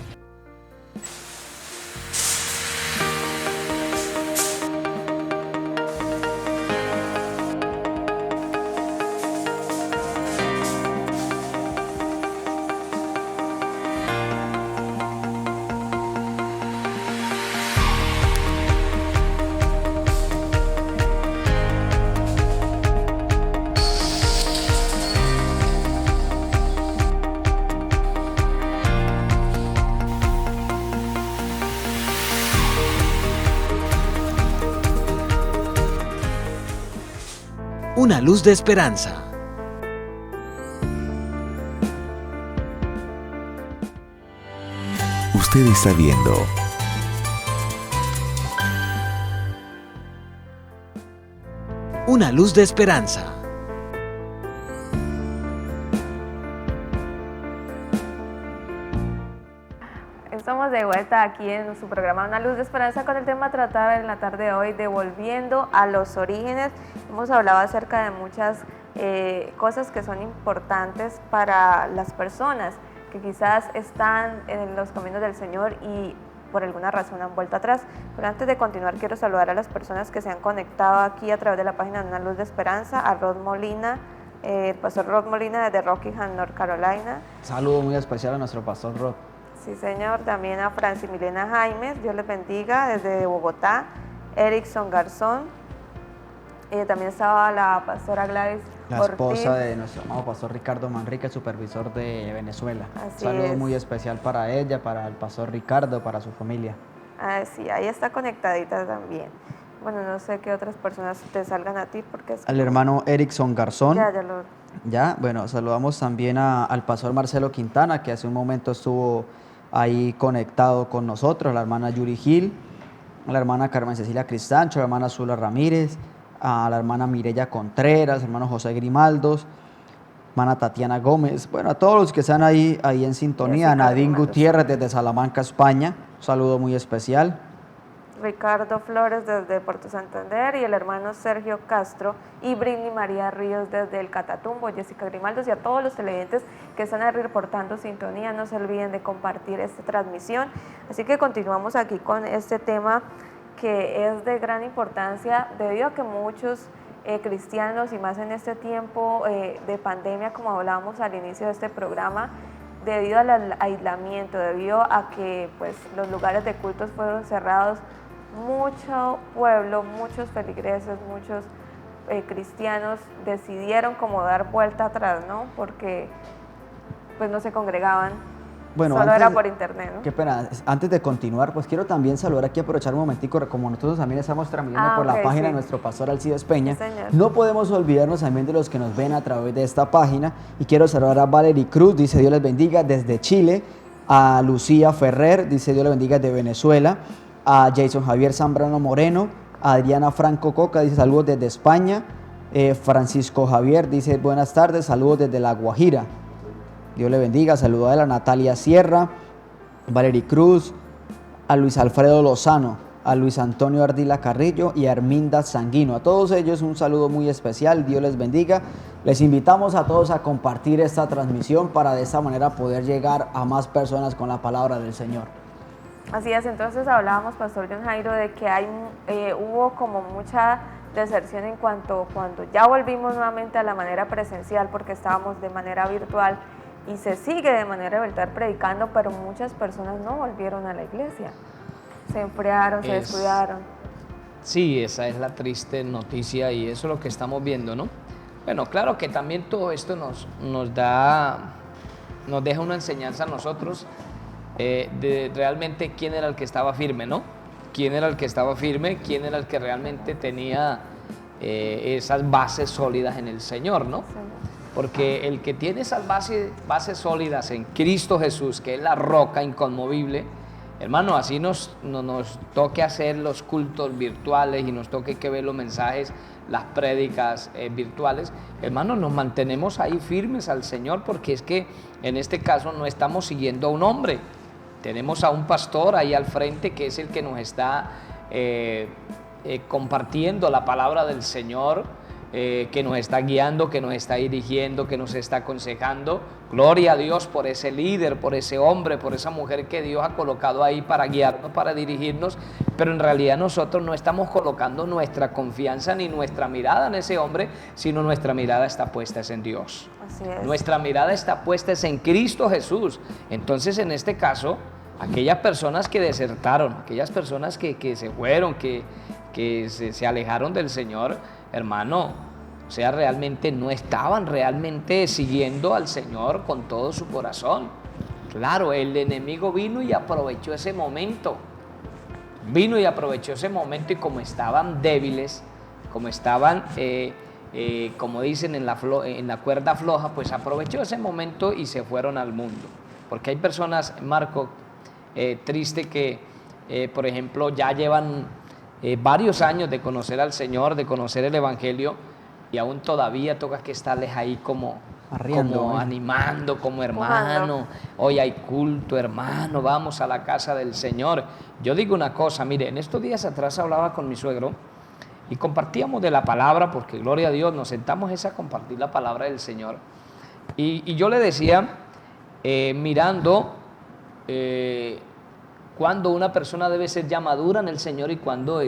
Una luz de esperanza. Usted está viendo Una luz de esperanza. Estamos de vuelta aquí en su programa Una Luz de Esperanza con el tema a tratar en la tarde de hoy, devolviendo a los orígenes. Hemos hablado acerca de muchas cosas que son importantes para las personas que quizás están en los caminos del Señor y por alguna razón han vuelto atrás. Pero antes de continuar, quiero saludar a las personas que se han conectado aquí a través de la página de Una Luz de Esperanza, a Rod Molina, el pastor Rod Molina desde Rockingham, North Carolina. Saludo muy especial a nuestro pastor Rod. Sí, señor. También a Francis Milena Jaimes, Dios les bendiga, desde Bogotá. Erickson Garzón. También estaba la pastora Gladys La Ortiz. esposa de nuestro amado pastor Ricardo Manrique, supervisor de Venezuela. Así Saludo es. muy especial para ella, para el pastor Ricardo, para su familia. Sí, ahí está conectadita también. Bueno, no sé qué otras personas te salgan a ti porque es Al hermano Erickson Garzón. Ya, Bueno, saludamos también al pastor Marcelo Quintana, que hace un momento estuvo ahí conectado con nosotros, la hermana Yuri Gil, a la hermana Carmen Cecilia Cristancho, a la hermana Zula Ramírez, a la hermana Mireya Contreras, hermano José Grimaldos, hermana Tatiana Gómez, bueno, a todos los que están ahí en sintonía, Nadine Gutiérrez desde Salamanca, España, un saludo muy especial. Ricardo Flores desde Puerto Santander y el hermano Sergio Castro y Britney María Ríos desde el Catatumbo, Jessica Grimaldos y a todos los televidentes que están ahí reportando sintonía. No se olviden de compartir esta transmisión. Así que continuamos aquí con este tema que es de gran importancia debido a que muchos cristianos y más en este tiempo de pandemia, como hablábamos al inicio de este programa, debido al aislamiento, debido a que pues, los lugares de cultos fueron cerrados, mucho pueblo, muchos feligreses, muchos cristianos decidieron como dar vuelta atrás, ¿no? Porque pues no se congregaban, solo era por internet, ¿no? Qué pena, antes de continuar, pues quiero también saludar aquí, aprovechar un momentico, como nosotros también estamos transmitiendo por la página de nuestro pastor Alcides Peña, no podemos olvidarnos también de los que nos ven a través de esta página, y quiero saludar a Valerie Cruz, dice Dios les bendiga, desde Chile, a Lucía Ferrer, dice Dios les bendiga, de Venezuela, a Jason Javier Zambrano Moreno, Adriana Franco Coca dice saludos desde España. Francisco Javier dice buenas tardes, saludos desde La Guajira. Dios le bendiga. Saludos a la Natalia Sierra, Valery Cruz, a Luis Alfredo Lozano, a Luis Antonio Ardila Carrillo y a Arminda Sanguino. A todos ellos un saludo muy especial. Dios les bendiga. Les invitamos a todos a compartir esta transmisión para de esta manera poder llegar a más personas con la palabra del Señor. Así es, entonces hablábamos, Pastor John Jairo, de que hubo como mucha deserción en cuanto cuando ya volvimos nuevamente a la manera presencial, porque estábamos de manera virtual y se sigue de manera virtual predicando, pero muchas personas no volvieron a la iglesia, se enfriaron, se descuidaron. Sí, esa es la triste noticia y eso es lo que estamos viendo, ¿no? Bueno, claro que también todo esto nos deja una enseñanza a nosotros de realmente quién era el que estaba firme, ¿no? Quién era el que estaba firme, quién era el que realmente tenía esas bases sólidas en el Señor, ¿no? Porque el que tiene esas bases sólidas en Cristo Jesús, que es la roca inconmovible, hermano, así nos toque hacer los cultos virtuales y nos toque que ver los mensajes, las prédicas virtuales, hermano, nos mantenemos ahí firmes al Señor, porque es que en este caso no estamos siguiendo a un hombre. Tenemos a un pastor ahí al frente que es el que nos está compartiendo la palabra del Señor, que nos está guiando, que nos está dirigiendo, que nos está aconsejando. Gloria a Dios por ese líder, por ese hombre, por esa mujer que Dios ha colocado ahí para guiarnos, para dirigirnos, pero en realidad nosotros no estamos colocando nuestra confianza ni nuestra mirada en ese hombre, sino nuestra mirada está puesta en Dios. Así es. Nuestra mirada está puesta en Cristo Jesús. Entonces, en este caso, aquellas personas que desertaron, aquellas personas que se fueron, que se alejaron del Señor, hermano, o sea, realmente no estaban realmente siguiendo al Señor con todo su corazón. Claro, el enemigo vino y aprovechó ese momento. Vino y aprovechó ese momento y como estaban débiles, como estaban, como dicen, en la cuerda floja, pues aprovechó ese momento y se fueron al mundo. Porque hay personas, Marco, triste que, por ejemplo, ya llevan varios años de conocer al Señor, de conocer el Evangelio, y aún todavía toca que estarles ahí como animando, como hermano. Hoy hay culto, hermano, vamos a la casa del Señor. Yo digo una cosa, mire, en estos días atrás hablaba con mi suegro y compartíamos de la palabra, porque gloria a Dios, nos sentamos a compartir la palabra del Señor. Y yo le decía, mirando cuando una persona debe ser ya madura en el Señor y cuando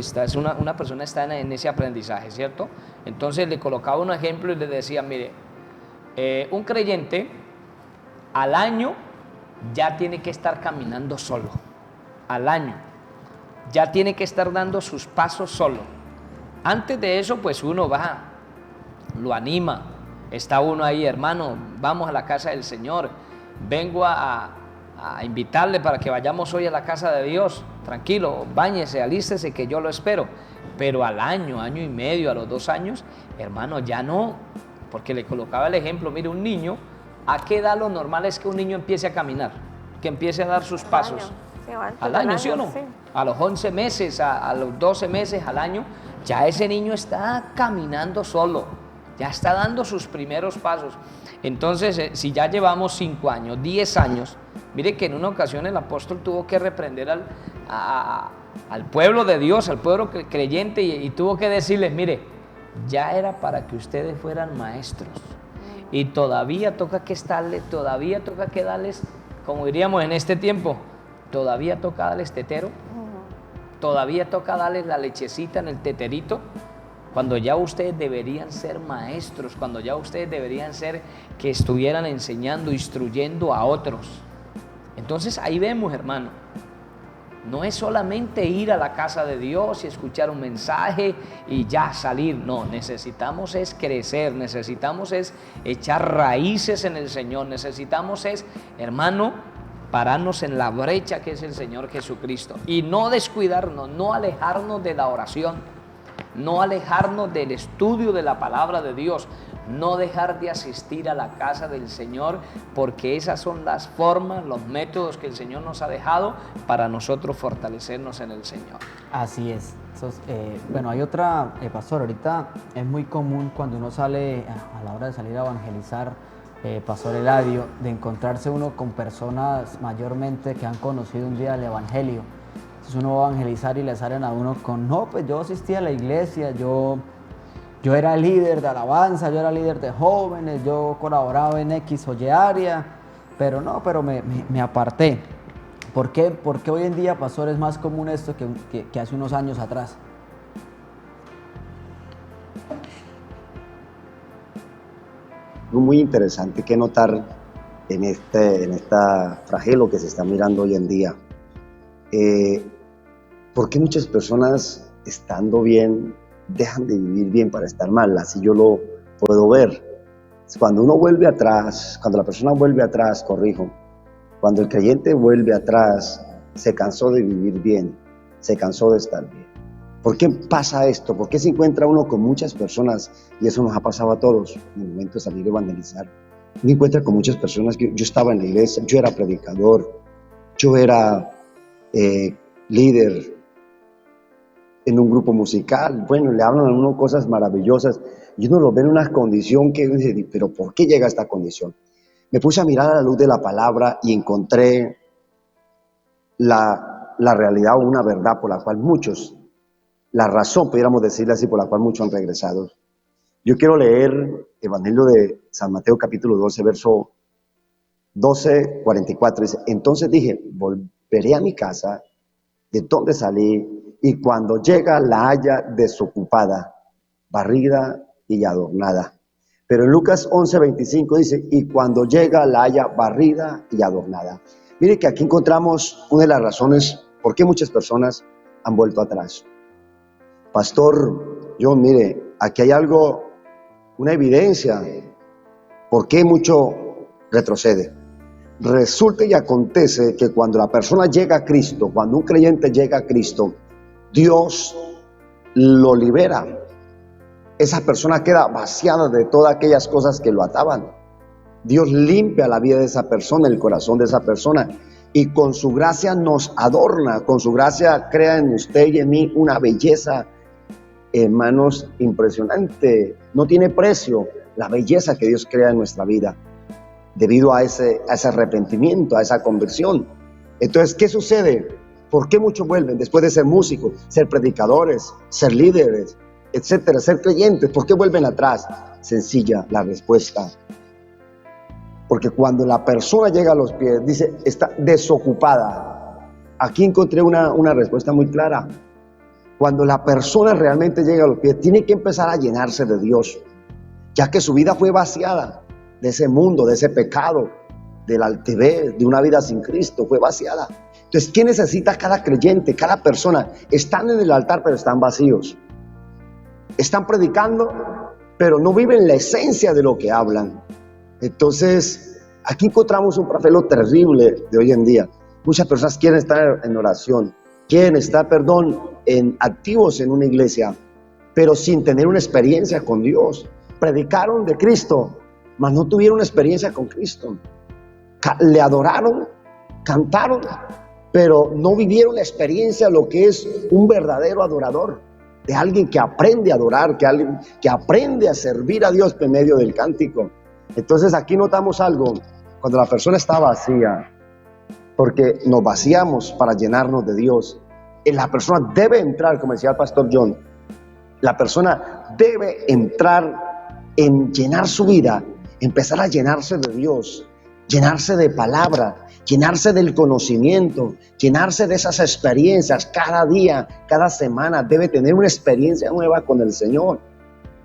una persona está en ese aprendizaje, ¿cierto? Entonces le colocaba un ejemplo y le decía, mire, un creyente al año ya tiene que estar caminando solo, al año, ya tiene que estar dando sus pasos solo. Antes de eso, pues uno va, lo anima, está uno ahí, hermano, vamos a la casa del Señor, vengo a invitarle para que vayamos hoy a la casa de Dios, tranquilo, báñese, alístese que yo lo espero. Pero al año, año y medio, a los 2 años, hermano, ya no, porque le colocaba el ejemplo, mire, un niño, ¿a qué edad lo normal es que un niño empiece a caminar? Que empiece a dar sus pasos. Al año, ¿sí o no? Sí. A los 11 meses, a los 12 meses, al año, ya ese niño está caminando solo, ya está dando sus primeros pasos. Entonces, si ya llevamos 5 años, 10 años, mire que en una ocasión el apóstol tuvo que reprender al pueblo de Dios, al pueblo creyente, y tuvo que decirles, mire, ya era para que ustedes fueran maestros. Y todavía toca que darles, como diríamos en este tiempo, todavía toca darles tetero, todavía toca darles la lechecita en el teterito, cuando ya ustedes deberían ser maestros, cuando ya ustedes deberían ser que estuvieran enseñando, instruyendo a otros. Entonces ahí vemos, hermano, no es solamente ir a la casa de Dios y escuchar un mensaje y ya salir, no, necesitamos es crecer, necesitamos es echar raíces en el Señor, necesitamos es, hermano, pararnos en la brecha que es el Señor Jesucristo y no descuidarnos, no alejarnos de la oración, no alejarnos del estudio de la palabra de Dios, no dejar de asistir a la casa del Señor, porque esas son las formas, los métodos que el Señor nos ha dejado para nosotros fortalecernos en el Señor. Así es. Bueno, hay otra, pastor, ahorita es muy común cuando uno sale, a la hora de salir a evangelizar, pastor Eladio, de encontrarse uno con personas mayormente que han conocido un día el Evangelio. Entonces uno va a evangelizar y le salen a uno con, no, pues yo asistía a la iglesia, yo era líder de alabanza, yo era líder de jóvenes, yo colaboraba en X o Y área, pero me aparté. ¿Por qué hoy en día, pastor, es más común esto que hace unos años atrás? Muy interesante que notar en esta flagelo que se está mirando hoy en día. ¿Por qué muchas personas, estando bien, dejan de vivir bien para estar mal? Así yo lo puedo ver. Cuando uno vuelve atrás, cuando la persona vuelve atrás, cuando el creyente vuelve atrás, se cansó de vivir bien, se cansó de estar bien. ¿Por qué pasa esto? ¿Por qué se encuentra uno con muchas personas? Y eso nos ha pasado a todos en el momento de salir a evangelizar. Me encuentra con muchas personas que yo estaba en la iglesia, yo era predicador, yo era líder en un grupo musical. Bueno, le hablan a uno cosas maravillosas y uno lo ve en una condición que dice, pero ¿por qué llega a esta condición? Me puse a mirar a la luz de la palabra y encontré la realidad o una verdad por la cual muchos, la razón, pudiéramos decirle así, por la cual muchos han regresado. Yo quiero leer Evangelio de San Mateo capítulo 12, verso 12, 44. Dice, entonces dije, volveré a mi casa, de donde salí, y cuando llega la haya desocupada, barrida y adornada. Pero en Lucas 11, 25 dice, y cuando llega la haya barrida y adornada. Mire que aquí encontramos una de las razones por qué muchas personas han vuelto atrás. Pastor John, mire, aquí hay algo, una evidencia, por qué mucho retrocede. Resulta y acontece que cuando la persona llega a Cristo, cuando un creyente llega a Cristo, Dios lo libera. Esa persona queda vaciada de todas aquellas cosas que lo ataban. Dios limpia la vida de esa persona, el corazón de esa persona, y con su gracia nos adorna, con su gracia crea en usted y en mí una belleza, hermanos, impresionante. No tiene precio la belleza que Dios crea en nuestra vida, debido a ese arrepentimiento, a esa conversión. Entonces, ¿qué sucede? ¿Por qué muchos vuelven después de ser músicos, ser predicadores, ser líderes, etcétera, ser creyentes? ¿Por qué vuelven atrás? Sencilla la respuesta. Porque cuando la persona llega a los pies, dice, está desocupada. Aquí encontré una respuesta muy clara. Cuando la persona realmente llega a los pies, tiene que empezar a llenarse de Dios, ya que su vida fue vaciada de ese mundo, de ese pecado, del altivez, de una vida sin Cristo, fue vaciada. Entonces, ¿qué necesita cada creyente, cada persona? Están en el altar, pero están vacíos. Están predicando, pero no viven la esencia de lo que hablan. Entonces, aquí encontramos un flagelo terrible de hoy en día. Muchas personas quieren estar en oración, quieren estar, activos en una iglesia, pero sin tener una experiencia con Dios. Predicaron de Cristo, mas no tuvieron una experiencia con Cristo. Le adoraron, cantaron, pero no vivieron la experiencia, lo que es un verdadero adorador, de alguien que aprende a adorar, alguien que aprende a servir a Dios por medio del cántico. Entonces aquí notamos algo, cuando la persona está vacía, porque nos vaciamos para llenarnos de Dios. La persona debe entrar, como decía el pastor John, la persona debe entrar en llenar su vida, empezar a llenarse de Dios, llenarse de palabra, llenarse del conocimiento, llenarse de esas experiencias. Cada día, cada semana debe tener una experiencia nueva con el Señor.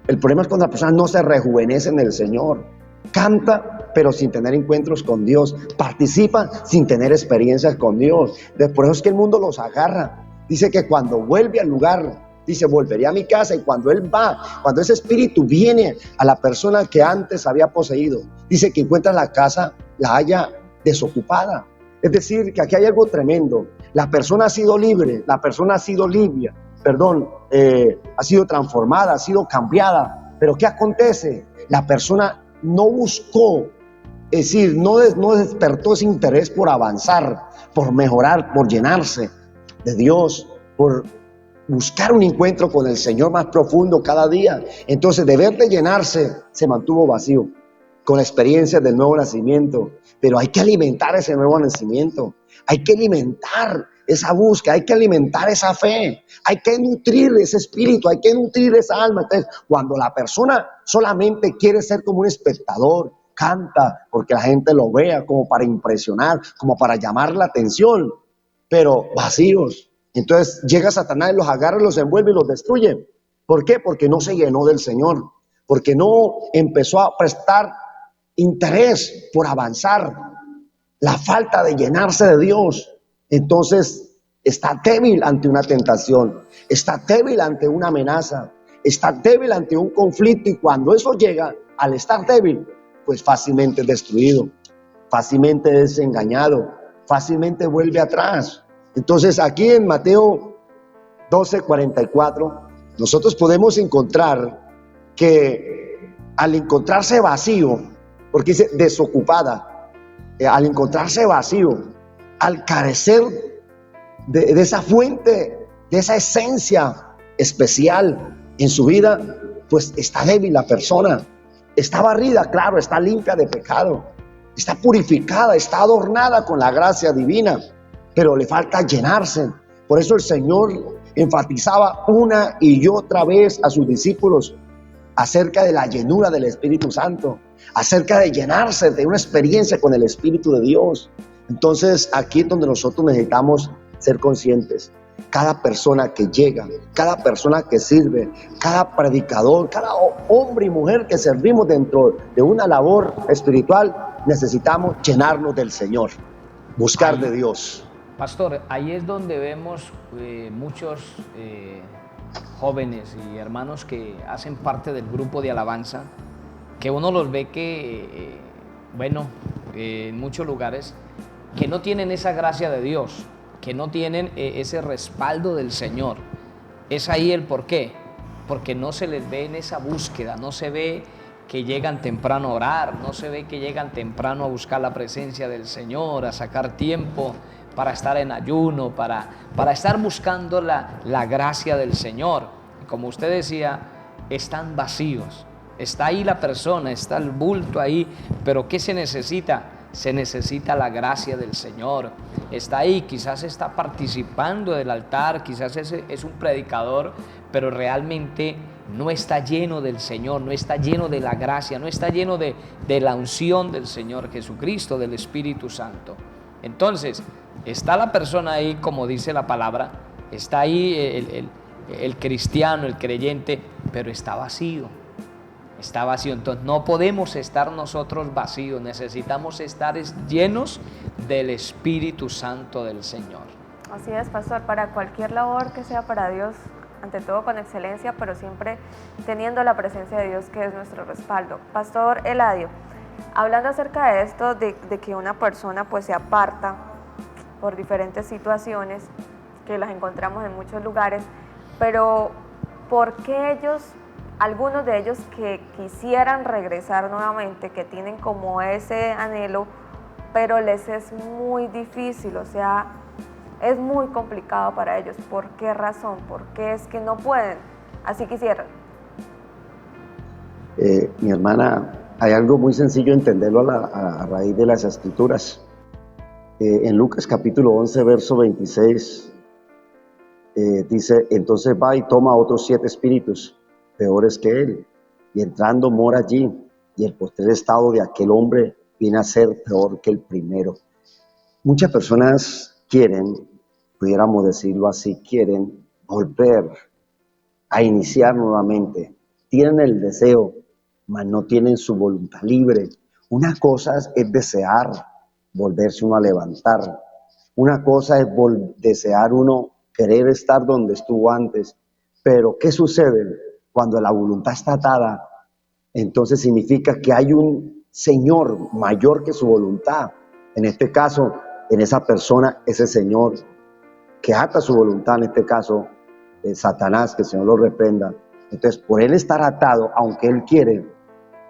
El problema es cuando la persona no se rejuvenece en el Señor. Canta, pero sin tener encuentros con Dios. Participa sin tener experiencias con Dios. Por eso es que el mundo los agarra. Dice que cuando vuelve al lugar, dice, volveré a mi casa. Y cuando él va, cuando ese espíritu viene a la persona que antes había poseído, dice que encuentra la casa, la haya desocupada. Es decir, que aquí hay algo tremendo. La persona ha sido libre, la persona ha sido ha sido transformada, ha sido cambiada. Pero ¿qué acontece? la persona no buscó, es decir, no despertó ese interés por avanzar, por mejorar, por llenarse de Dios, por buscar un encuentro con el Señor más profundo cada día. Entonces, de ver de llenarse, se mantuvo vacío, con la experiencia del nuevo nacimiento. Pero hay que alimentar ese nuevo nacimiento, hay que alimentar esa búsqueda, hay que alimentar esa fe, hay que nutrir ese espíritu, hay que nutrir esa alma. Entonces, cuando la persona solamente quiere ser como un espectador, canta porque la gente lo vea, como para impresionar, como para llamar la atención, pero vacíos, entonces llega Satanás, los agarra, los envuelve y los destruye. ¿Por qué? Porque no se llenó del Señor, porque no empezó a prestar interés por avanzar, la falta de llenarse de Dios. Entonces está débil ante una tentación, está débil ante una amenaza, está débil ante un conflicto, y cuando eso llega, al estar débil, pues fácilmente es destruido, fácilmente es engañado, fácilmente vuelve atrás. Entonces aquí en Mateo 12:44 nosotros podemos encontrar que al encontrarse vacío, porque dice desocupada, al encontrarse vacío, al carecer de esa fuente, de esa esencia especial en su vida, pues está débil la persona, está barrida, claro, está limpia de pecado, está purificada, está adornada con la gracia divina, pero le falta llenarse. Por eso el Señor enfatizaba una y otra vez a sus discípulos acerca de la llenura del Espíritu Santo, acerca de llenarse de una experiencia con el Espíritu de Dios. Entonces aquí es donde nosotros necesitamos ser conscientes. Cada persona que llega, cada persona que sirve, cada predicador, cada hombre y mujer que servimos dentro de una labor espiritual, necesitamos llenarnos del Señor, buscar de Dios. Pastor, ahí es donde vemos muchos jóvenes y hermanos que hacen parte del grupo de alabanza, que uno los ve que, en muchos lugares, que no tienen esa gracia de Dios, que no tienen ese respaldo del Señor. Es ahí el por qué, porque no se les ve en esa búsqueda, no se ve que llegan temprano a orar, no se ve que llegan temprano a buscar la presencia del Señor, a sacar tiempo para estar en ayuno, para estar buscando la gracia del Señor. Como usted decía, están vacíos, está ahí la persona, está el bulto ahí, pero ¿qué se necesita? Se necesita la gracia del Señor. Está ahí, quizás está participando del altar, quizás es un predicador, pero realmente no está lleno del Señor, no está lleno de la gracia, no está lleno de la unción del Señor Jesucristo, del Espíritu Santo. Entonces, está la persona ahí, como dice la palabra, está ahí el cristiano, el creyente, pero está vacío. Está vacío, entonces no podemos estar nosotros vacíos, necesitamos estar llenos del Espíritu Santo del Señor. Así es, pastor, para cualquier labor que sea para Dios, ante todo con excelencia, pero siempre teniendo la presencia de Dios, que es nuestro respaldo. Pastor Eladio, hablando acerca de esto, de que una persona pues se aparta por diferentes situaciones, que las encontramos en muchos lugares, pero ¿por qué algunos de ellos que quisieran regresar nuevamente, que tienen como ese anhelo, pero les es muy difícil, o sea, es muy complicado para ellos? ¿Por qué razón? ¿Por qué es que no pueden? Así quisieran. Mi hermana, hay algo muy sencillo entenderlo a raíz de las Escrituras. En Lucas capítulo 11, verso 26, dice, entonces va y toma otros 7 espíritus peores que él, y entrando mora allí, y el postrer estado de aquel hombre viene a ser peor que el primero. Muchas personas quieren, pudiéramos decirlo así, quieren volver a iniciar nuevamente, tienen el deseo, mas no tienen su voluntad libre. Una cosa es desear volverse uno a levantar, una cosa es desear uno querer estar donde estuvo antes, pero ¿qué sucede? Cuando la voluntad está atada, entonces significa que hay un Señor mayor que su voluntad. En este caso, en esa persona, ese Señor que ata su voluntad, en este caso, Satanás, que el Señor lo reprenda. Entonces, por él estar atado, aunque él quiere,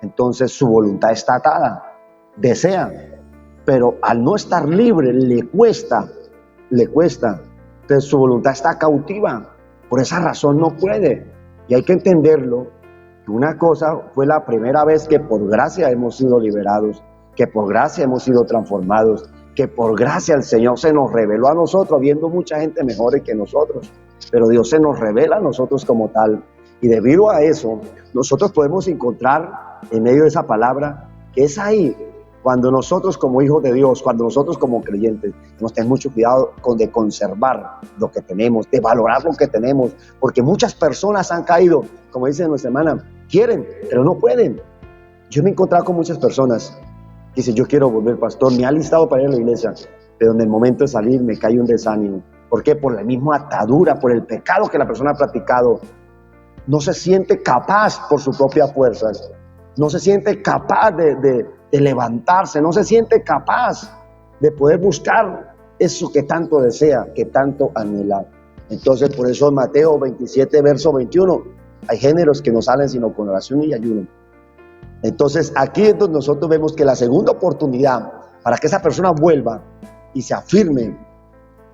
entonces su voluntad está atada, desea, pero al no estar libre le cuesta, entonces su voluntad está cautiva, por esa razón no puede, y hay que entenderlo, que una cosa fue la primera vez que por gracia hemos sido liberados, que por gracia hemos sido transformados, que por gracia el Señor se nos reveló a nosotros, viendo mucha gente mejores que nosotros, pero Dios se nos revela a nosotros como tal, y debido a eso, nosotros podemos encontrar en medio de esa palabra, que es ahí, cuando nosotros como hijos de Dios, cuando nosotros como creyentes, nos tenemos mucho cuidado de conservar lo que tenemos, de valorar lo que tenemos, porque muchas personas han caído, como dice nuestra hermana, quieren, pero no pueden. Yo me he encontrado con muchas personas que dicen, yo quiero volver pastor, me ha listado para ir a la iglesia, pero en el momento de salir me cae un desánimo. ¿Por qué? Por la misma atadura, por el pecado que la persona ha practicado. No se siente capaz por sus propias fuerzas, no se siente capaz de levantarse, no se siente capaz de poder buscar eso que tanto desea, que tanto anhela. Entonces, por eso en Mateo 27, verso 21, hay géneros que no salen sino con oración y ayuno. Entonces, aquí es donde nosotros vemos que la segunda oportunidad para que esa persona vuelva y se afirme,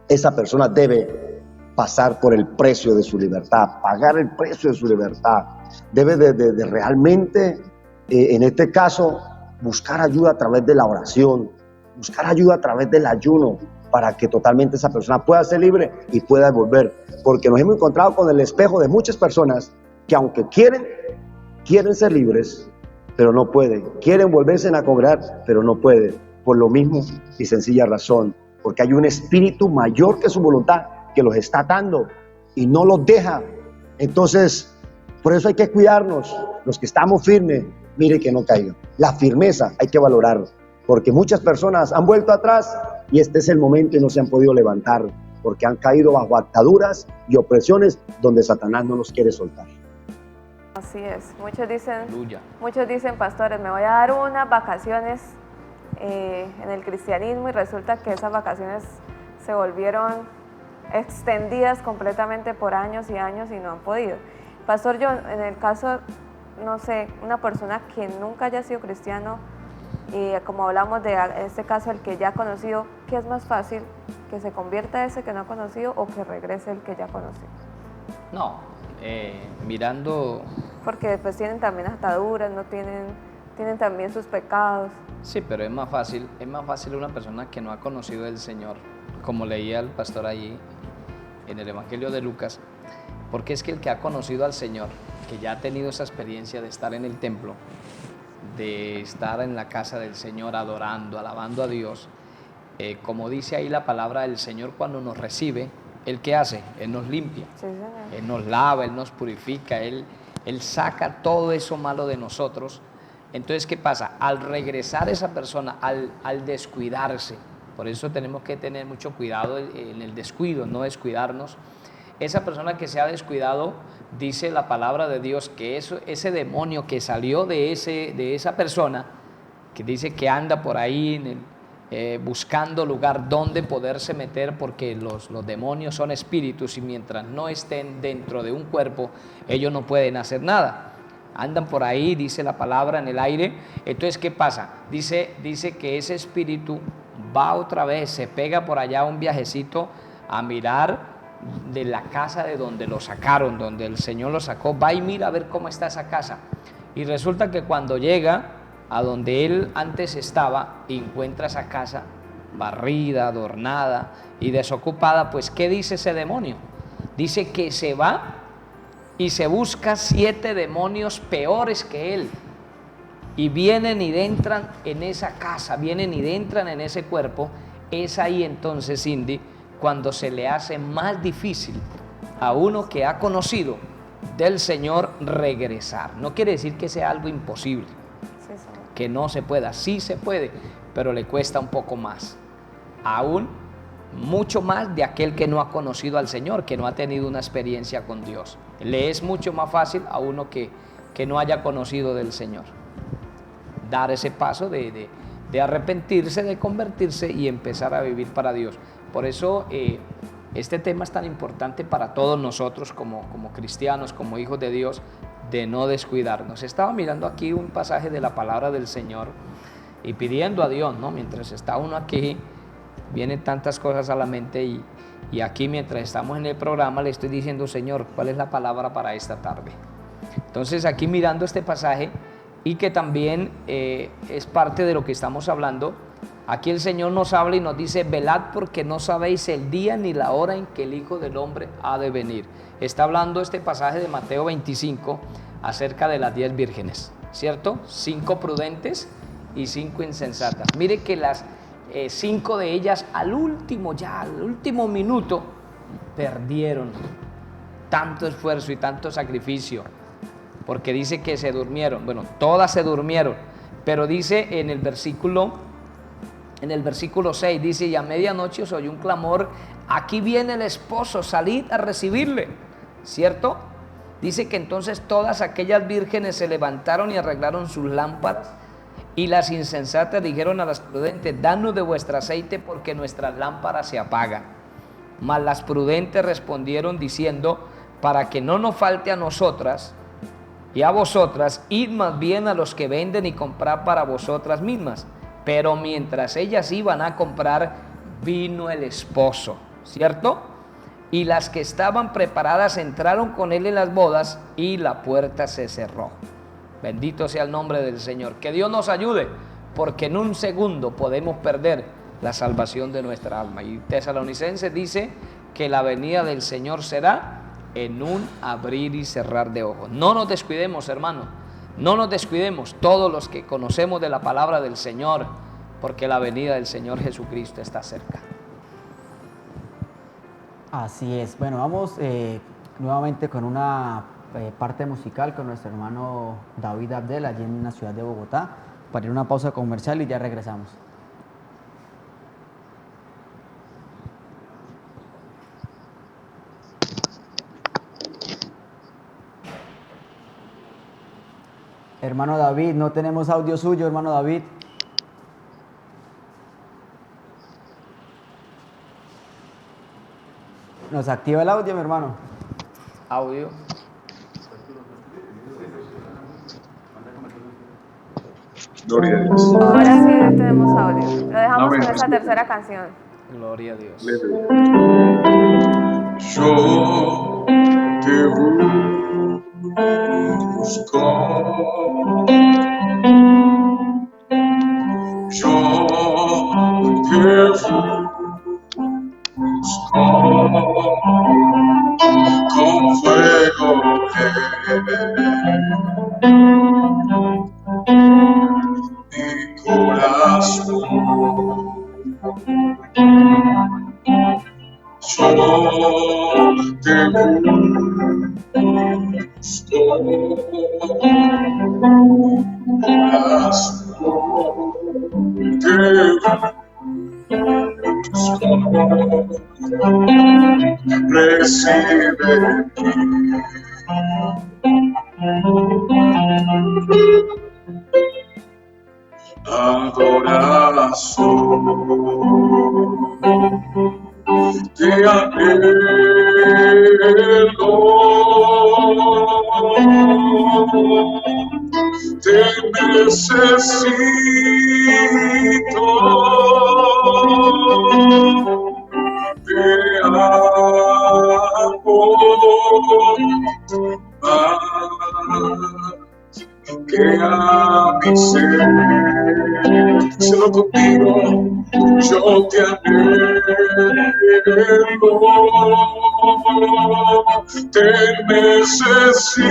esa persona debe pasar por el precio de su libertad, pagar el precio de su libertad. Debe de realmente, en este caso, buscar ayuda a través de la oración, buscar ayuda a través del ayuno, para que totalmente esa persona pueda ser libre y pueda volver. Porque nos hemos encontrado con el espejo de muchas personas que aunque quieren ser libres, pero no pueden. Quieren volverse a congregar, pero no pueden. Por lo mismo y sencilla razón, porque hay un espíritu mayor que su voluntad que los está atando y no los deja. Entonces, por eso hay que cuidarnos, los que estamos firmes, mire que no caigan. La firmeza hay que valorarla, porque muchas personas han vuelto atrás y este es el momento y no se han podido levantar, porque han caído bajo ataduras y opresiones donde Satanás no los quiere soltar. Así es, muchos dicen, pastores, me voy a dar unas vacaciones en el cristianismo y resulta que esas vacaciones se volvieron extendidas completamente por años y años y no han podido. Pastor John, en el caso, no sé, una persona que nunca haya sido cristiano y como hablamos de este caso, el que ya ha conocido, ¿qué es más fácil? ¿Que se convierta ese que no ha conocido o que regrese el que ya conoció? No, mirando... Porque después tienen también ataduras, no tienen también sus pecados. Sí, pero es más fácil una persona que no ha conocido al Señor, como leía el pastor allí en el Evangelio de Lucas, porque es que el que ha conocido al Señor, que ya ha tenido esa experiencia de estar en el templo, de estar en la casa del Señor adorando, alabando a Dios, como dice ahí la palabra del Señor, cuando nos recibe, ¿Él qué hace? Él nos limpia, sí, Él nos lava, Él nos purifica, Él saca todo eso malo de nosotros. Entonces, ¿qué pasa? Al regresar esa persona, al descuidarse, por eso tenemos que tener mucho cuidado en el descuido, no descuidarnos. Esa persona que se ha descuidado, dice la palabra de Dios, que ese demonio que salió de esa persona, que dice que anda por ahí buscando lugar donde poderse meter, porque los demonios son espíritus y mientras no estén dentro de un cuerpo, ellos no pueden hacer nada. Andan por ahí, dice la palabra, en el aire. Entonces, ¿qué pasa? Dice que ese espíritu va otra vez, se pega por allá un viajecito a mirar de la casa de donde lo sacaron, donde el Señor lo sacó, va y mira a ver cómo está esa casa. Y resulta que cuando llega a donde él antes estaba, encuentra esa casa barrida, adornada y desocupada, pues ¿qué dice ese demonio? Dice que se va y se busca 7 demonios peores que él y vienen y entran en esa casa, vienen y entran en ese cuerpo. Es ahí entonces, Cindy, cuando se le hace más difícil a uno que ha conocido del Señor regresar. No quiere decir que sea algo imposible, que no se pueda, sí se puede, pero le cuesta un poco más, aún mucho más de aquel que no ha conocido al Señor, que no ha tenido una experiencia con Dios. Le es mucho más fácil a uno que no haya conocido del Señor dar ese paso de arrepentirse, de convertirse y empezar a vivir para Dios. Por eso este tema es tan importante para todos nosotros como cristianos, como hijos de Dios, de no descuidarnos. Estaba mirando aquí un pasaje de la palabra del Señor y pidiendo a Dios, ¿no? Mientras está uno aquí, vienen tantas cosas a la mente y aquí mientras estamos en el programa le estoy diciendo, Señor, ¿cuál es la palabra para esta tarde? Entonces aquí mirando este pasaje y que también es parte de lo que estamos hablando, aquí el Señor nos habla y nos dice, velad porque no sabéis el día ni la hora en que el Hijo del Hombre ha de venir. Está hablando este pasaje de Mateo 25 acerca de las 10 vírgenes, ¿cierto? 5 prudentes y 5 insensatas. Mire que las 5 de ellas al último minuto perdieron tanto esfuerzo y tanto sacrificio, porque dice que se durmieron. Bueno, todas se durmieron, pero dice en el versículo 6, dice, y a medianoche os oyó un clamor, aquí viene el esposo, salid a recibirle, ¿cierto? Dice que entonces todas aquellas vírgenes se levantaron y arreglaron sus lámparas, y las insensatas dijeron a las prudentes, danos de vuestro aceite porque nuestras lámparas se apagan. Mas las prudentes respondieron diciendo, para que no nos falte a nosotras y a vosotras, id más bien a los que venden y comprad para vosotras mismas. Pero mientras ellas iban a comprar, vino el esposo, ¿cierto? Y las que estaban preparadas entraron con él en las bodas y la puerta se cerró. Bendito sea el nombre del Señor. Que Dios nos ayude, porque en un segundo podemos perder la salvación de nuestra alma. Y Tesalonicenses dice que la venida del Señor será en un abrir y cerrar de ojos. No nos descuidemos, hermano. No nos descuidemos, todos los que conocemos de la palabra del Señor, porque la venida del Señor Jesucristo está cerca. Así es. Bueno, vamos nuevamente con una parte musical con nuestro hermano David Abdel, allí en la ciudad de Bogotá, para ir a una pausa comercial y ya regresamos. Hermano David, no tenemos audio suyo, hermano David. ¿Nos activa el audio, mi hermano? Audio. Gloria a Dios. Ahora sí tenemos audio. Lo dejamos Amén. con esa tercera canción. Gloria a Dios. Yo te busco, yo te busco, con fuego mi corazón. Yo te busco, recibe adoración. Te anhelo, te necesito, te amo más que a mi ser. Díselo contigo, yo te anhelo, te necesito,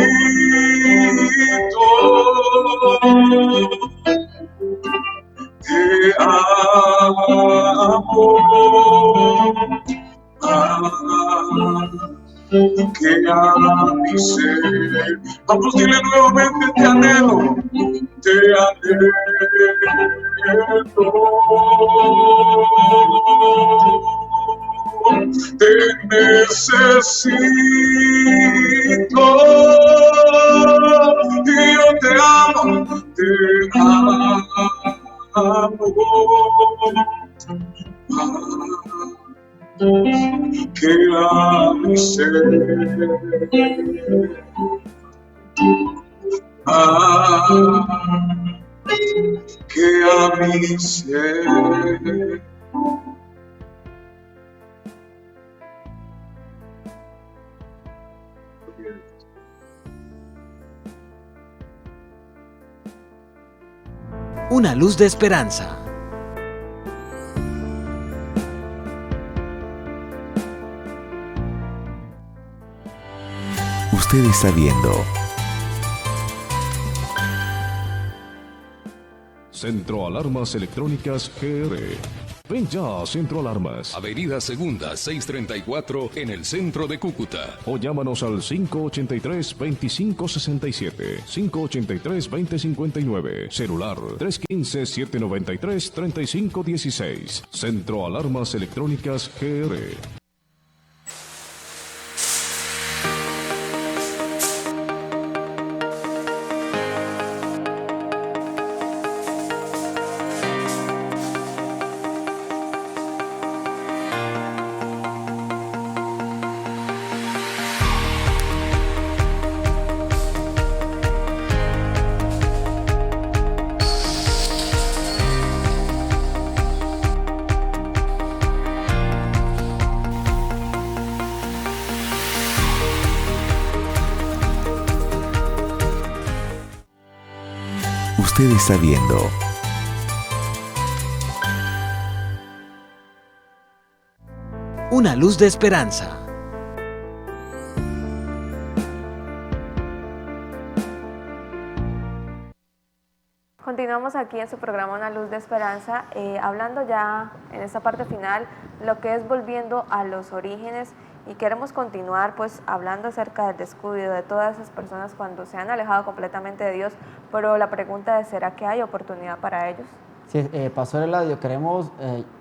te amo que a mi ser. Vamos, dile nuevamente, te anhelo, te anhelo, te necesito, y yo te amo, que a mi ser. que a mi ser. Una luz de esperanza. Usted está viendo Centro Alarmas Electrónicas GR. Ven ya a Centro Alarmas. Avenida Segunda 634 en el centro de Cúcuta. O llámanos al 583-2567, 583-2059, celular 315-793-3516. Centro Alarmas Electrónicas GR. Usted está viendo Una luz de esperanza. Continuamos aquí en su programa Una Luz de Esperanza, hablando ya en esta parte final lo que es volviendo a los orígenes, y queremos continuar pues hablando acerca del descuido de todas esas personas cuando se han alejado completamente de Dios, pero la pregunta es, ¿será que hay oportunidad para ellos? Sí, Pastor Eladio, queremos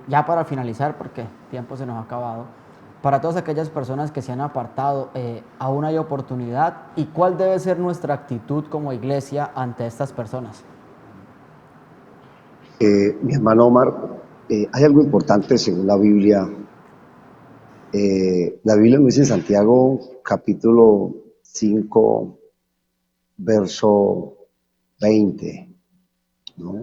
ya para finalizar, porque el tiempo se nos ha acabado, para todas aquellas personas que se han apartado, aún hay oportunidad, ¿y cuál debe ser nuestra actitud como iglesia ante estas personas? Mi hermano Omar, hay algo importante según la Biblia. La Biblia nos dice en Santiago capítulo 5, verso 20, ¿no?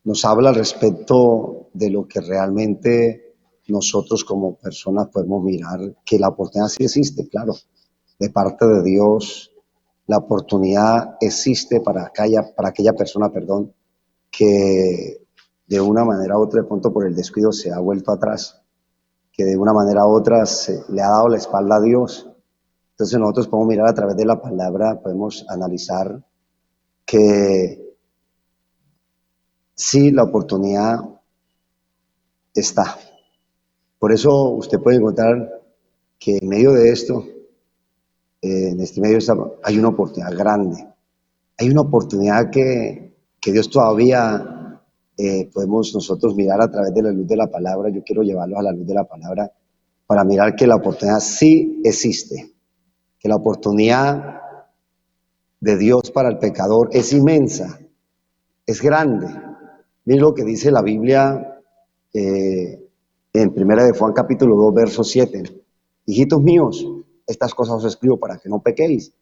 Nos habla al respecto de lo que realmente nosotros como personas podemos mirar, que la oportunidad sí existe, claro, de parte de Dios. La oportunidad existe para aquella persona, que de una manera u otra, de pronto por el descuido se ha vuelto atrás, que de una manera u otra le ha dado la espalda a Dios. Entonces nosotros podemos mirar a través de la palabra, podemos analizar que sí, la oportunidad está. Por eso usted puede encontrar que en medio de esto, en este medio hay una oportunidad grande. Hay una oportunidad que Dios todavía podemos nosotros mirar a través de la luz de la palabra. Yo quiero llevarlos a la luz de la palabra para mirar que la oportunidad sí existe, que la oportunidad de Dios para el pecador es inmensa, es grande. Miren lo que dice la Biblia en 1 de Juan capítulo 2, verso 7. Hijitos míos, estas cosas os escribo para que no pequéis.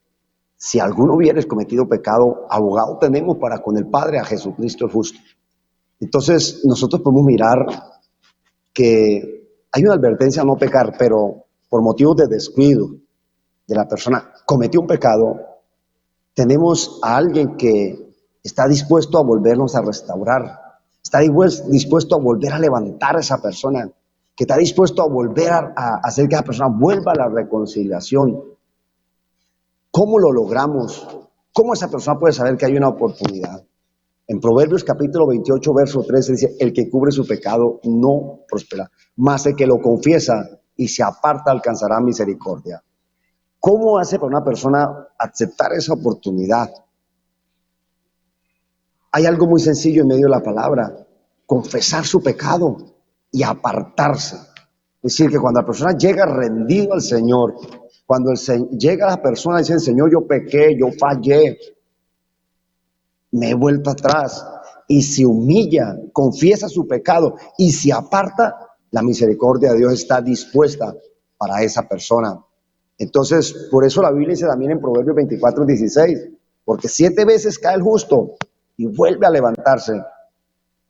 Si alguno hubiere cometido pecado, abogado tenemos para con el Padre, a Jesucristo el justo. Entonces, nosotros podemos mirar que hay una advertencia a no pecar, pero por motivos de descuido de la persona cometió un pecado, tenemos a alguien que está dispuesto a volvernos a restaurar, está dispuesto a volver a levantar a esa persona, que está dispuesto a volver a hacer que esa persona vuelva a la reconciliación. ¿Cómo lo logramos? ¿Cómo esa persona puede saber que hay una oportunidad? En Proverbios capítulo 28, verso 13 dice, el que cubre su pecado no prospera, mas el que lo confiesa y se aparta alcanzará misericordia. ¿Cómo hace para una persona aceptar esa oportunidad? Hay algo muy sencillo en medio de la palabra, confesar su pecado y apartarse. Es decir, que cuando la persona llega rendido al Señor, cuando llega la persona y dice, Señor, yo pequé, yo fallé, me he vuelto atrás, y se humilla, confiesa su pecado y se aparta, la misericordia de Dios está dispuesta para esa persona. Entonces, por eso la Biblia dice también en Proverbios 24, 16, porque 7 veces cae el justo y vuelve a levantarse.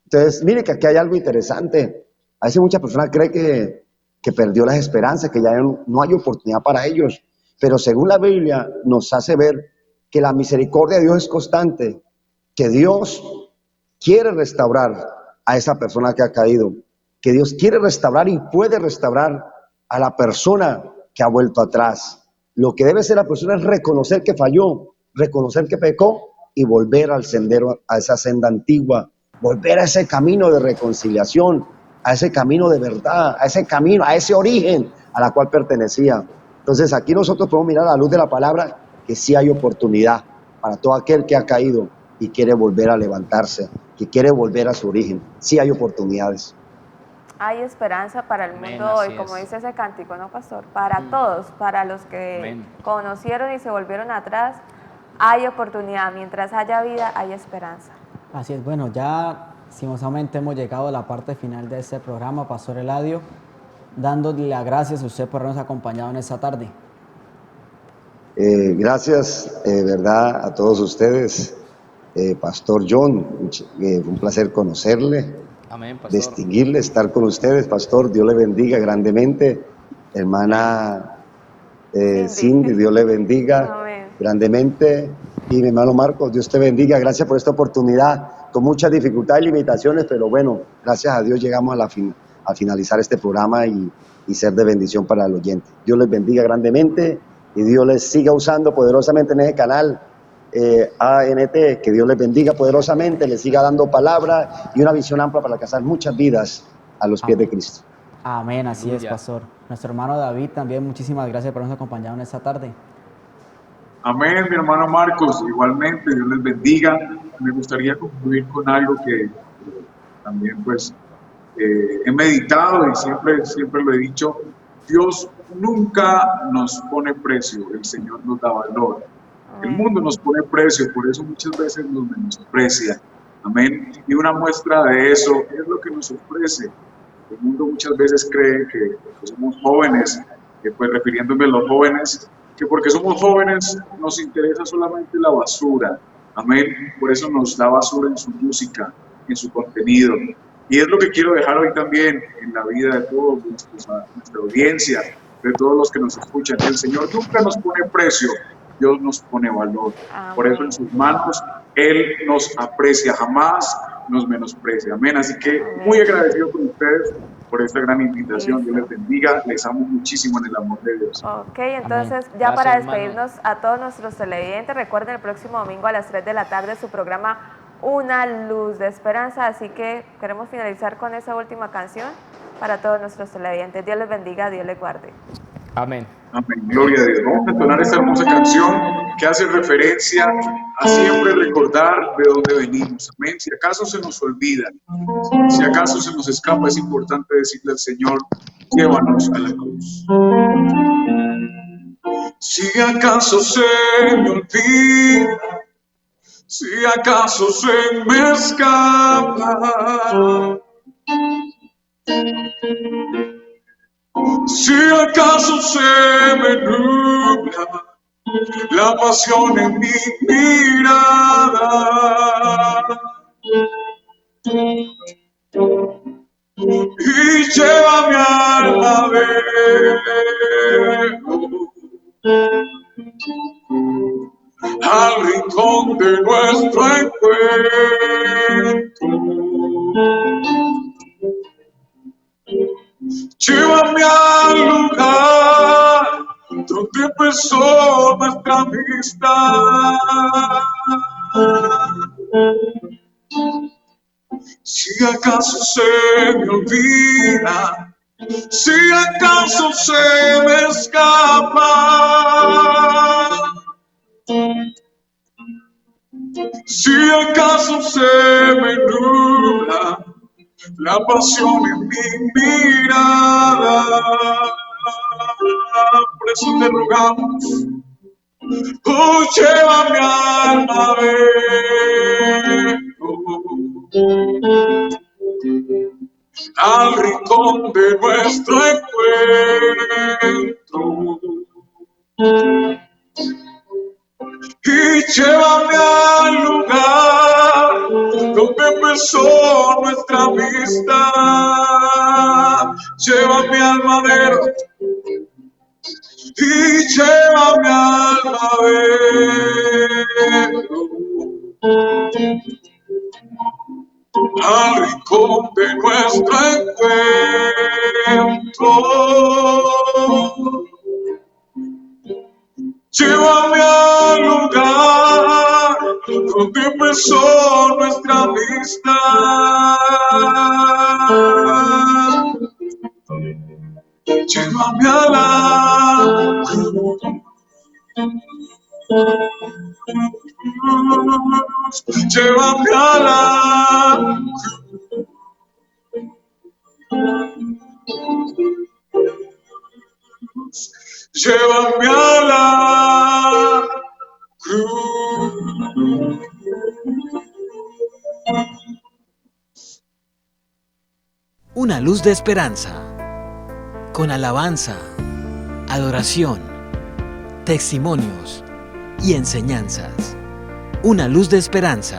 Entonces, mire que aquí hay algo interesante. A veces muchas personas creen que perdió las esperanzas, que ya no hay oportunidad para ellos, pero según la Biblia nos hace ver que la misericordia de Dios es constante, que Dios quiere restaurar a esa persona que ha caído, que Dios quiere restaurar y puede restaurar a la persona que ha vuelto atrás. Lo que debe hacer la persona es reconocer que falló, reconocer que pecó y volver al sendero, a esa senda antigua, volver a ese camino de reconciliación, a ese camino de verdad, a ese camino, a ese origen a la cual pertenecía. Entonces aquí nosotros podemos mirar a la luz de la palabra que sí hay oportunidad para todo aquel que ha caído y quiere volver a levantarse, que quiere volver a su origen. Sí hay oportunidades. Hay esperanza para el mundo hoy, como dice ese cántico, ¿no, pastor? Para todos, para los que conocieron y se volvieron atrás, hay oportunidad. Mientras haya vida, hay esperanza. Así es, bueno, ya lastimosamente hemos llegado a la parte final de este programa, Pastor Eladio, dándole las gracias a usted por habernos acompañado en esta tarde. Gracias, verdad, a todos ustedes. Pastor John, un placer conocerle. Amén, pastor. Distinguirle, estar con ustedes, pastor, Dios le bendiga grandemente. Hermana Cindy, Dios le bendiga grandemente. Y mi hermano Marcos, Dios te bendiga. Gracias por esta oportunidad, con muchas dificultades y limitaciones, pero bueno, gracias a Dios llegamos a finalizar este programa y ser de bendición para el oyente. Dios les bendiga grandemente y Dios les siga usando poderosamente en ese canal. ANT, que Dios les bendiga poderosamente, les siga dando palabra y una visión amplia para alcanzar muchas vidas a los pies de Cristo. Amén, así es, pastor. Nuestro hermano David también, muchísimas gracias por habernos acompañado en esta tarde. Amén, mi hermano Marcos, igualmente, Dios les bendiga. Me gustaría concluir con algo que también pues he meditado y siempre lo he dicho. Dios nunca nos pone precio, el Señor nos da valor. El mundo nos pone precio, por eso muchas veces nos menosprecia. Amén. Y una muestra de eso es lo que nos ofrece. El mundo muchas veces cree que somos jóvenes, pues refiriéndome a los jóvenes, que porque somos jóvenes nos interesa solamente la basura. Amén. Por eso nos da basura en su música, en su contenido. Y es lo que quiero dejar hoy también en la vida de todos nuestra audiencia, de todos los que nos escuchan. El Señor nunca nos pone precio. Dios nos pone valor. Amén. Por eso en sus manos Él nos aprecia, jamás nos menosprecia. Amén. Así que muy agradecido con ustedes por esta gran invitación. Dios les bendiga. Les amo muchísimo en el amor de Dios. Ok, entonces Amén. Ya gracias, para despedirnos hermano. A todos nuestros televidentes, recuerden el próximo domingo a las 3 de la tarde su programa Una Luz de Esperanza. Así que queremos finalizar con esa última canción para todos nuestros televidentes. Dios les bendiga, Dios les guarde. Amén. Amén. Gloria a Dios. Vamos a entonar esta hermosa canción que hace referencia a siempre recordar de dónde venimos. Amén. Si acaso se nos olvida, si acaso se nos escapa, es importante decirle al Señor, llévanos a la cruz. Si acaso se me olvida, si acaso se me escapa, si acaso se me nubla la pasión en mi mirada y lleva mi alma al rincón de nuestro encuentro. Llévame al lugar donde empezó nuestra amistad. Si acaso se me olvida, si acaso se me escapa, si acaso se me nubla la pasión en mi mirada, por eso te rogamos, oh, lleva mi alma a ver al rincón de nuestro encuentro. y llévame al lugar donde empezó nuestra amistad. Llévame al madero y llévame al madero, al rincón de nuestro encuentro. Llévame al lugar donde empezó nuestra amistad. Llévame a la cruz. Llévame a la cruz. Llévame a la cruz. Una luz de esperanza, con alabanza, adoración, testimonios y enseñanzas. Una luz de esperanza.